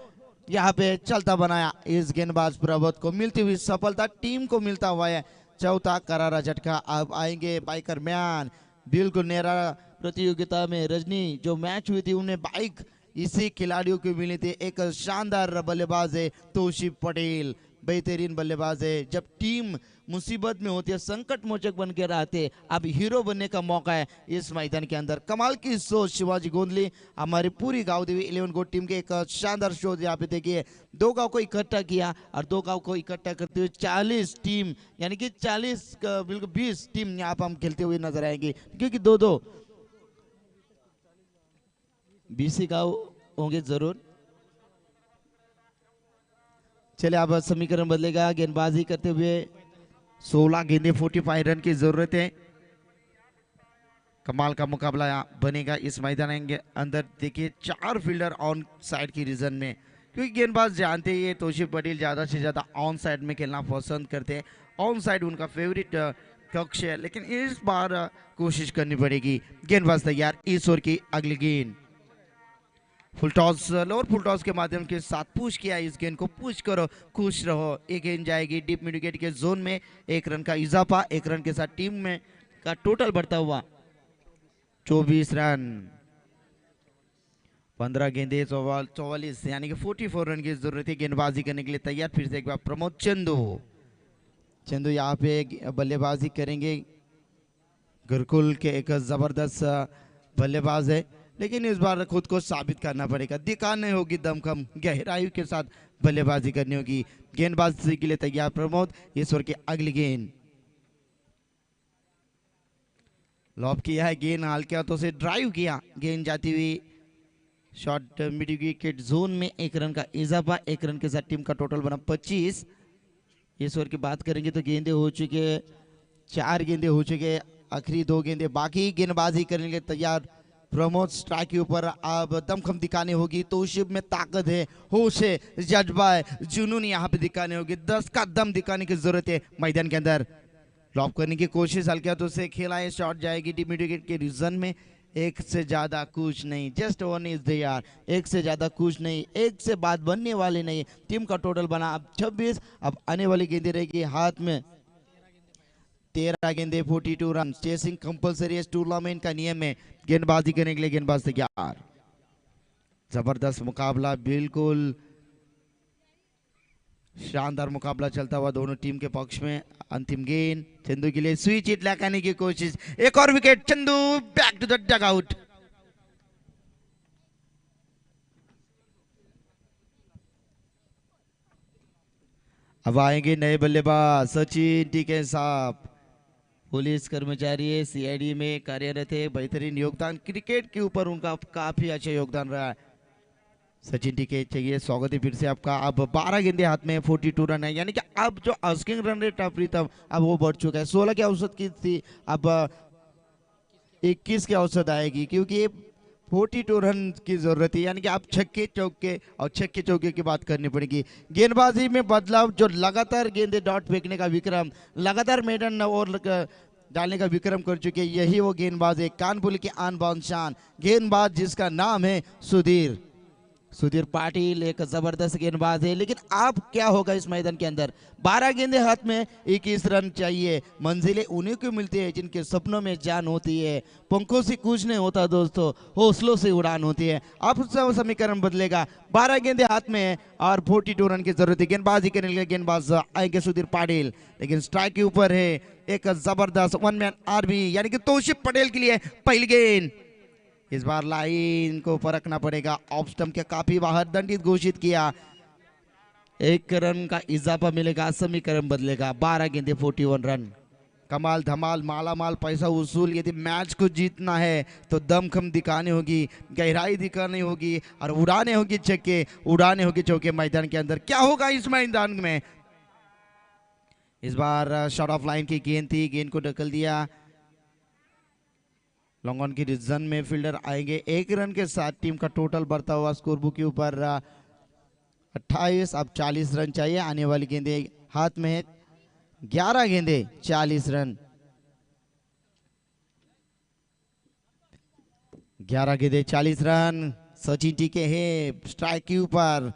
Speaker 6: यहाँ पे चलता बनाया। इस गेंदबाज प्रबोध को मिलती हुई सफलता, टीम को मिलता हुआ है चौथा करारा झटका। अब आएंगे बाइकर मैन। बिल्कुल नेरा प्रतियोगिता में रजनी जो मैच हुई थी उन्हें बाइक इसी खिलाड़ियों को मिली थी। एक शानदार बल्लेबाज है तोशिफ पटेल, बेहतरीन बल्लेबाज है। जब टीम मुसीबत में होती है, संकट मोचक बन के रहते, अब हीरो बनने का मौका है इस मैदान के अंदर। कमाल की सोच शिवाजी गोंदली, हमारी पूरी गांव देवी 11 गोट टीम के एक शानदार शो यहाँ पे देखिए। 2 गांव को इकट्ठा किया और 2 गांव को इकट्ठा करते हुए 40 टीम यानी कि 40 बिल्कुल 20 टीम यहाँ पर हम खेलते हुए नजर आएंगे, क्योंकि 2-2 20 गांव होंगे जरूर। चले अब समीकरण बदलेगा। गेंदबाजी करते हुए 16 गेंदे 45 रन की जरूरत है। कमाल का मुकाबला बनेगा इस मैदान के अंदर। देखिए 4 फील्डर ऑन साइड की रीजन में, क्योंकि गेंदबाज जानते ही है तोशिफ पटेल ज्यादा से ज्यादा ऑन साइड में खेलना पसंद करते हैं। ऑन साइड उनका फेवरेट कक्ष है, लेकिन इस बार कोशिश करनी पड़ेगी। गेंदबाज तैयार, इस ओवर की अगली गेंद। Full toss, lower full toss के माध्यम के साथ पुश किया इस गेंद को। पुश करो, खुश रहो। एक गेंद जाएगी डीप मिड विकेट के जोन में। 1 रन का इजाफा, 1 रन के साथ टीम में का टोटल बढ़ता हुआ 24 रन। 15 गेंदे 44 यानी कि 44 रन की जरूरत है। गेंदबाजी करने के लिए तैयार फिर से एक बार प्रमोद चंदू यहाँ पे बल्लेबाजी करेंगे। गुरुकुल के एक जबरदस्त बल्लेबाज है, लेकिन इस बार खुद को साबित करना पड़ेगा। दिखाने होगी दमखम, गहराई के साथ बल्लेबाजी करनी होगी। गेंदबाजी के लिए तैयार प्रमोद। इस ओवर की अगली गेंद लॉब किया है, गेंद हल्के हाथों से ड्राइव किया। गेंद जाती हुई शॉर्ट मिड विकेट जोन में। 1 रन का इजाफा, 1 रन के साथ टीम का टोटल बना 25। इस ओवर की बात करेंगे तो गेंदे हो चुके, 4 गेंदे हो चुके, आखिरी 2 गेंदे बाकी। गेंदबाजी करने के लिए तैयार प्रमोद। स्ट्राइक के ऊपर अब दमखम दिखानी होगी। तोशिब में ताकत है, होश है, जज्बा है, जुनून यहाँ पे दिखाने होगी। 10 का दम दिखाने की जरूरत है मैदान के अंदर। लॉप करने की कोशिश हल्के हाथों से खेला है, शॉट जाएगी डीप मिड विकेट के रीजन में। 1 से ज्यादा कुछ नहीं, जस्ट 1 इज देयर। 1 से ज्यादा कुछ नहीं, 1 से बात बनने वाली नहीं। टीम का टोटल बना अब 26। अब आने वाली गेंदे रहेगी हाथ में 13 गेंदे 42 रन। चेसिंग कंपलसरी इस टूर्नामेंट का नियम है। गेंदबाजी करने के लिए गेंदबाज तैयार। जबरदस्त मुकाबला, बिल्कुल शानदार मुकाबला चलता हुआ दोनों टीम के पक्ष में। अंतिम गेंद चंदू के लिए, स्विच हिट लगाने की कोशिश। एक और wicket, Chandu back to the dugout. अब आएंगे नए बल्लेबाज सचिन टीके साहब। पुलिस कर्मचारी है, सीआईडी में कार्यरत है। बेहतरीन योगदान क्रिकेट के ऊपर उनका काफी अच्छा योगदान रहा है। सचिन टीके चाहिए, स्वागत है फिर से आपका। अब 12 गेंदे हाथ में 42 रन है, यानी कि अब जो आस्किंग रन रेट प्रीतम अब वो बढ़ चुका है। 16 की औसत की थी, अब 21 की औसत आएगी, क्योंकि 42 रन की जरूरत है। यानी कि आप छक्के चौके और छक्के चौके की बात करनी पड़ेगी। गेंदबाजी में बदलाव, जो लगातार गेंदे डॉट फेंकने का विक्रम, लगातार मेडन और डालने का विक्रम कर चुके, यही वो गेंदबाज है। कानपुर की आन बान शान गेंदबाज जिसका नाम है सुधीर पाटिल। एक जबरदस्त गेंदबाज है, लेकिन अब क्या होगा इस मैदान के अंदर। 12 गेंदे हाथ में 21 रन चाहिए। मंजिलें उन्हीं को मिलती है जिनके सपनों में जान होती है। पंखों से कुछ नहीं होता दोस्तों, हौसलों से उड़ान होती है। अब समीकरण बदलेगा। 12 गेंदे हाथ में और 42 रन की जरूरत है। गेंदबाजी करने के लिए गेंदबाज आएंगे सुधीर पाटिल, लेकिन स्ट्राइक के ऊपर है एक जबरदस्त 1 मैन आरबी, यानी कि तोशिफ पटेल के लिए पहली गेंद। इस बार लाइन को परखना पड़ेगा। ऑफ स्टंप के काफी बाहर, दंडित घोषित किया। 1 रन का इजाफा मिलेगा, समीकरण बदलेगा। 12 गेंदे 41 रन। कमाल धमाल माला माल पैसा वसूल। यदि मैच को जीतना है तो दमखम दिखानी होगी, गहराई दिखानी होगी और उड़ाने होगी छक्के, उड़ाने होगी चौके मैदान के अंदर। क्या होगा इस मैदान में? इस बार शॉट ऑफ लाइन की गेंद थी, गेंद को ढकल दिया। लॉन्ग ऑन की रीजन में फील्डर आएंगे। 1 रन के साथ टीम का टोटल बढ़ता हुआ स्कोर बुक के ऊपर 28। अब 40 रन चाहिए। आने वाली गेंदे हाथ में है 11 गेंदे 40 रन। 11 गेंदे 40 रन। सचिन टीके है स्ट्राइक के ऊपर।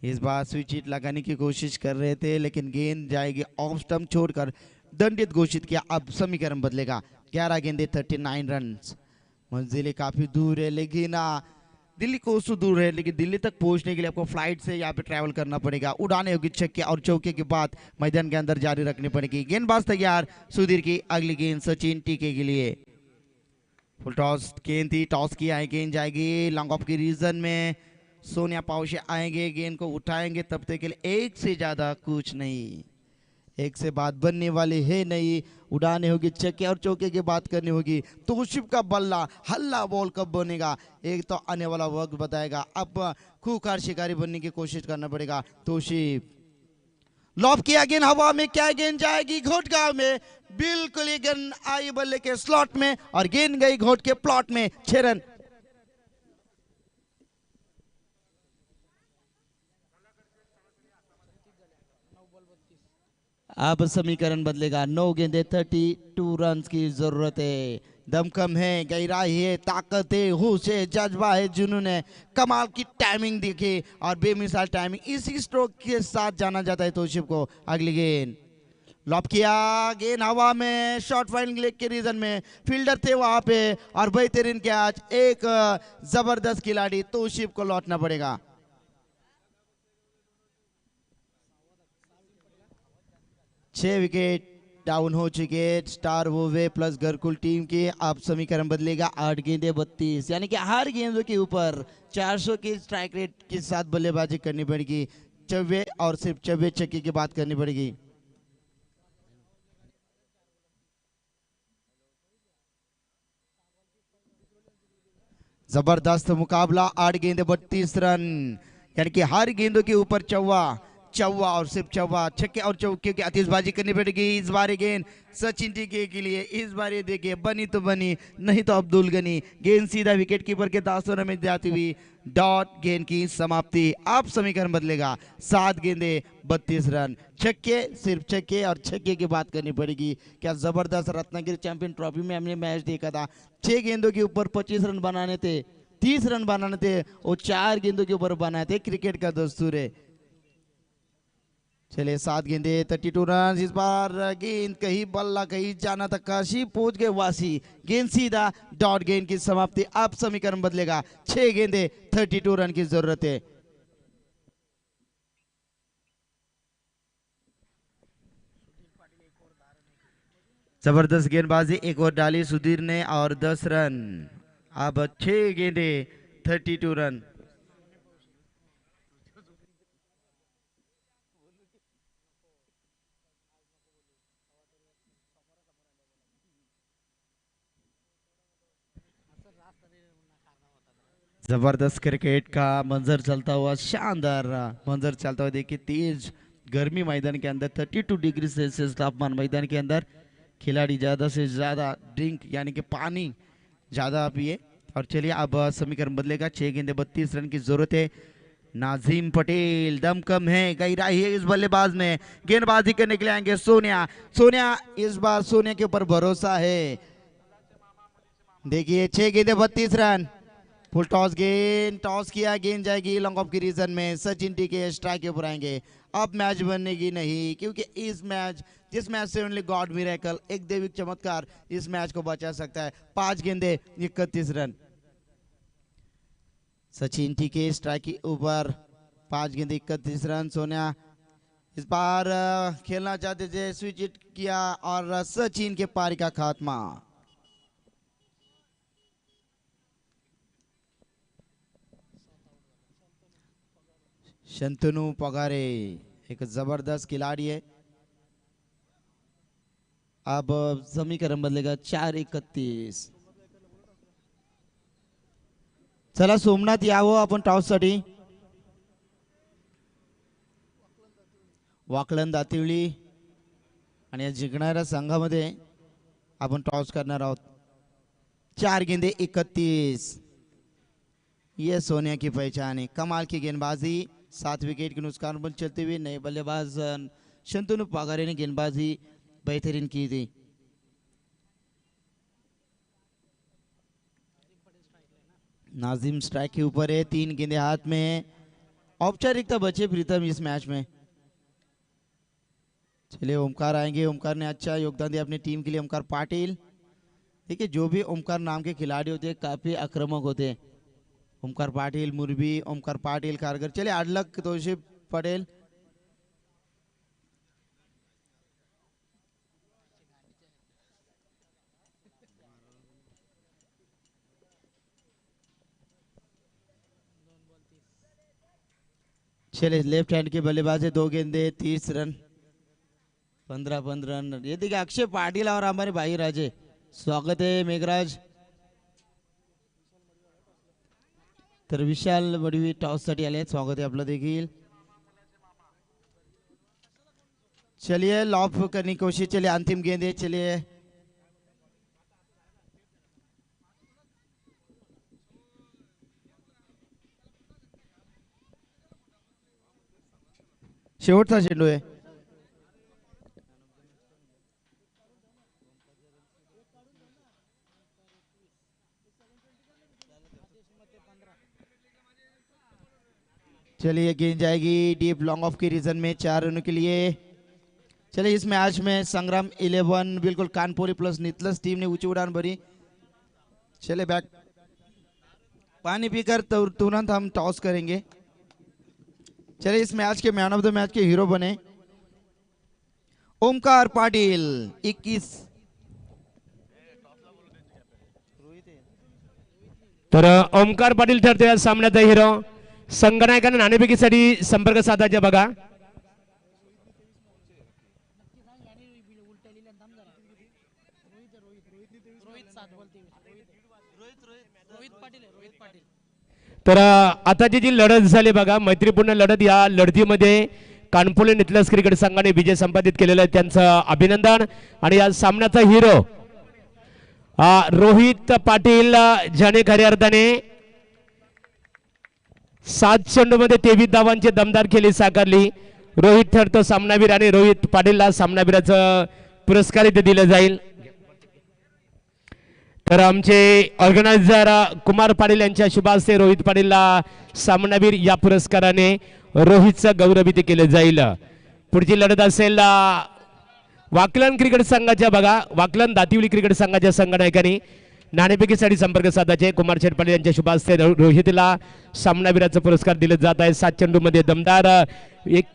Speaker 6: इस बार स्विच हिट लगाने की कोशिश कर रहे थे, लेकिन गेंद जाएगी ऑफ स्टंप छोड़कर, दंडित घोषित किया। अब समीकरण बदलेगा। 11 गेंदे 39 रन। मंजिलें काफी दूर है, लेकिन दिल्ली कोस तो दूर है, लेकिन दिल्ली तक पहुंचने के लिए आपको फ्लाइट से यहाँ पे ट्रैवल करना पड़ेगा। उड़ाने होगी छक्के और चौके के बाद मैदान के अंदर जारी रखनी पड़ेगी। गेंदबाज तैयार सुधीर की अगली गेंद सचिन टीके के लिए। फुल टॉस गेंद थी, टॉस की आई गेंद जाएगी लॉन्ग ऑफ की रीजन में। सोनिया पाउशे आएंगे, गेंद को उठाएंगे, तब तक के लिए एक से ज्यादा कुछ नहीं, एक से बात बनने वाली है नहीं। उड़ाने होगी छक्के और चौके की बात करनी होगी। तोशिफ का बल्ला हल्ला बॉल कब बनेगा, एक तो आने वाला वक्त बताएगा। अब खूंखार शिकारी बनने की कोशिश करना पड़ेगा। तोशिफ लॉब किया, गेंद हवा में, क्या गेंद जाएगी घोटगांव में, बिल्कुल ये गेंद आई बल्ले के स्लॉट में और गेंद गई घोट के प्लॉट में। 6 रन। अब समीकरण बदलेगा। 9 गेंदे 32 रन की जरूरत है। दम कम है, गहराई है, ताकत है, होश है, जज्बा है, जुनून है। कमाल की टाइमिंग दिखे और बेमिसाल टाइमिंग, इसी स्ट्रोक के साथ जाना जाता है तोशिफ को। अगली गेंद लॉप किया, गेंद हवा में, शॉर्ट फाइलिंग लेग के रीजन में, फील्डर थे वहां पे और बेहतरीन कैच। एक जबरदस्त खिलाड़ी तोशिफ को लौटना पड़ेगा। 6 विकेट डाउन हो चुके स्टार वोवे प्लस घरकुल टीम के। अब समीकरण बदलेगा। 8 गेंदे 32, यानी कि हर गेंदों के ऊपर 400 की स्ट्राइक रेट के साथ बल्लेबाजी करनी पड़ेगी। चौबे और सिर्फ चौबे छक्के की बात करनी पड़ेगी। जबरदस्त मुकाबला। 8 गेंदे 32 रन, यानी कि हर गेंदों के ऊपर चौवा और सिर्फ चौवा, छक्के और चौके की आतिशबाजी करनी पड़ेगी। इस बार गेंद सचिन टीके के लिए। इस बार देखिए बनी तो बनी, नहीं तो अब्दुल गनी। गेंद सीधा विकेट कीपर के दास्तों में जाती हुई डॉट, गेंद की समाप्ति। अब समीकरण बदलेगा। 7 गेंदे 32 रन, छक्के, सिर्फ छक्के और छक्के की बात करनी पड़ेगी। क्या जबरदस्त रत्नागिरी चैंपियन ट्रॉफी में हमने मैच देखा था। 6 गेंदों के ऊपर 25 रन बनाने थे, 30 रन बनाने थे और 4 गेंदों के ऊपर बनाए थे। क्रिकेट का दस्तूर है। चलिए 7 गेंदे 32 रन। इस बार गेंद कहीं बल्ला कहीं जाना था, काशी पहुंच गए वासी। गेंद सीधा डॉट, गेंद की समाप्ति। अब समीकरण बदलेगा। 6 गेंदे 32 रन की जरूरत है। जबरदस्त गेंदबाजी एक और डाली सुधीर ने और 10 रन। अब 6 गेंदे 32 रन। जबरदस्त क्रिकेट का मंजर चलता हुआ, शानदार मंजर चलता हुआ। देखिए तेज गर्मी मैदान के अंदर, 32 डिग्री सेल्सियस तापमान मैदान के अंदर। खिलाड़ी ज़्यादा से ज़्यादा ड्रिंक यानी कि पानी ज़्यादा पिए। और चलिए अब समीकरण बदलेगा। 6 गेंदे 32 रन की जरूरत है। नाजिम पटेल, दम कम है, गहराई है इस बल्लेबाज में। गेंदबाजी करने के लिए आएंगे सोनिया। इस बार सोनिया के ऊपर भरोसा है। देखिए 6 गेंदे 32 रन। फुल टॉस, गेंद टॉस किया, गेंद जाएगी लॉन्ग ऑफ की रीजन में। सचिन टीके स्ट्राइक के ऊपर आएंगे। अब मैच बनेगी नहीं, क्योंकि जिस मैच से ओनली गॉड मिरेकल, एक दैविक चमत्कार इस मैच को बचा सकता है। 5 गेंदे 31 रन। सचिन टीके स्ट्राइक के ऊपर, 5 गेंदे 31 रन। सोनिया इस बार खेलना चाहते थे, स्विच हिट किया और सचिन के पारी का खात्मा। शंतनु पगारे एक जबरदस्त खिलाड़ी है। अब समीकरण बदलेगा। 4-31। चला सोमनाथ यावं आपण टॉस साठी। वाकलन दातिवली आणि या जिंकणाऱ्या संघामध्ये आपण टॉस करणार आहोत। 4 गेंदे 31। ये सोनिया की पहचान है। कमाल की गेंदबाजी, 7 विकेट के नुकसान पर चलते हुए नए बल्लेबाज शंतनु पगारे ने गेंदबाजी बेहतरीन की थी। नाजिम स्ट्राइक के ऊपर है, 3 गेंदे हाथ में है। औपचारिकता बचे प्रीतम इस मैच में। चलिए ओमकार आएंगे। ओमकार ने अच्छा योगदान दिया अपनी टीम के लिए। ओमकार पाटिल, देखिए जो भी ओमकार नाम के खिलाड़ी होते हैं काफी आक्रामक होते हैं ओमकार पाटील मुरबी, ओमकार पाटील कारगर, चलिए अडलक तोशिफ पटेल। चलिए लेफ्ट हैंड के बल्लेबाज है, 2 गेंदे 30 रन, 15 रन। ये देखिए अक्षय पाटिल और हमारे भाई राजे, स्वागत है मेघराज। तर विशाल मडवी टॉस साठी आले, स्वागत आहे आपलं देखील। चलिए लॉफ करने की कोशिश, चलिए अंतिम गेंद है, चलिए शेवटचा चेंडू आहे। चलिए गेंद जाएगी डीप लॉन्ग ऑफ के रीजन में 4 रनों के लिए। चलिए इस मैच में संग्राम 11 बिल्कुल कानपुरी प्लस नितलस टीम ने ऊंची उड़ान भरी। चलिए बैक पानी पीकर तुरंत हम टॉस करेंगे। चलिए इस मैच के मैन ऑफ द मैच के हीरो बने ओमकार पाटिल 21।
Speaker 2: तर ओमकार पाटील ठरतो या सामन्याचा हिरो। संघनायकांना नाणेफेकीसाठी संपर्क साधायचा बघा। तर आताची जी लढत झाली बघा, मैत्रीपूर्ण लढत, या लढतीमध्ये कानपुले नितलस क्रिकेट संघाने विजय संपादित केलेला आहे, त्यांचं अभिनंदन। आणि या सामन्याचा हिरो रोहित पाटील, ज्याने खऱ्या अर्थाने 7 चेंडूमध्ये 23 धावांची दमदार खेळी साकारली। रोहित ठरतो सामनावीर आणि रोहित पाटीलला सामनावीराचा पुरस्कार इथे दिला जाईल। तर आमचे ऑर्गनायझर कुमार पाटील यांच्या शुभ हस्ते रोहित पाटीलला सामनावीर या पुरस्काराने रोहितचं गौरव इथे केलं जाईल। पुढची लढत असेल वाकलन क्रिकेट संघाच्या बघा, वाकलन दातिवली क्रिकेट संघाच्या संघनायकांनी नाणेफेकीसाठी संपर्क साधायचे। कुमार शेठ पाटील यांच्या शुभ हस्ते रोहितला सामनावीराचा पुरस्कार दिला जात आहे। 7 चेंडूमध्ये दमदार एक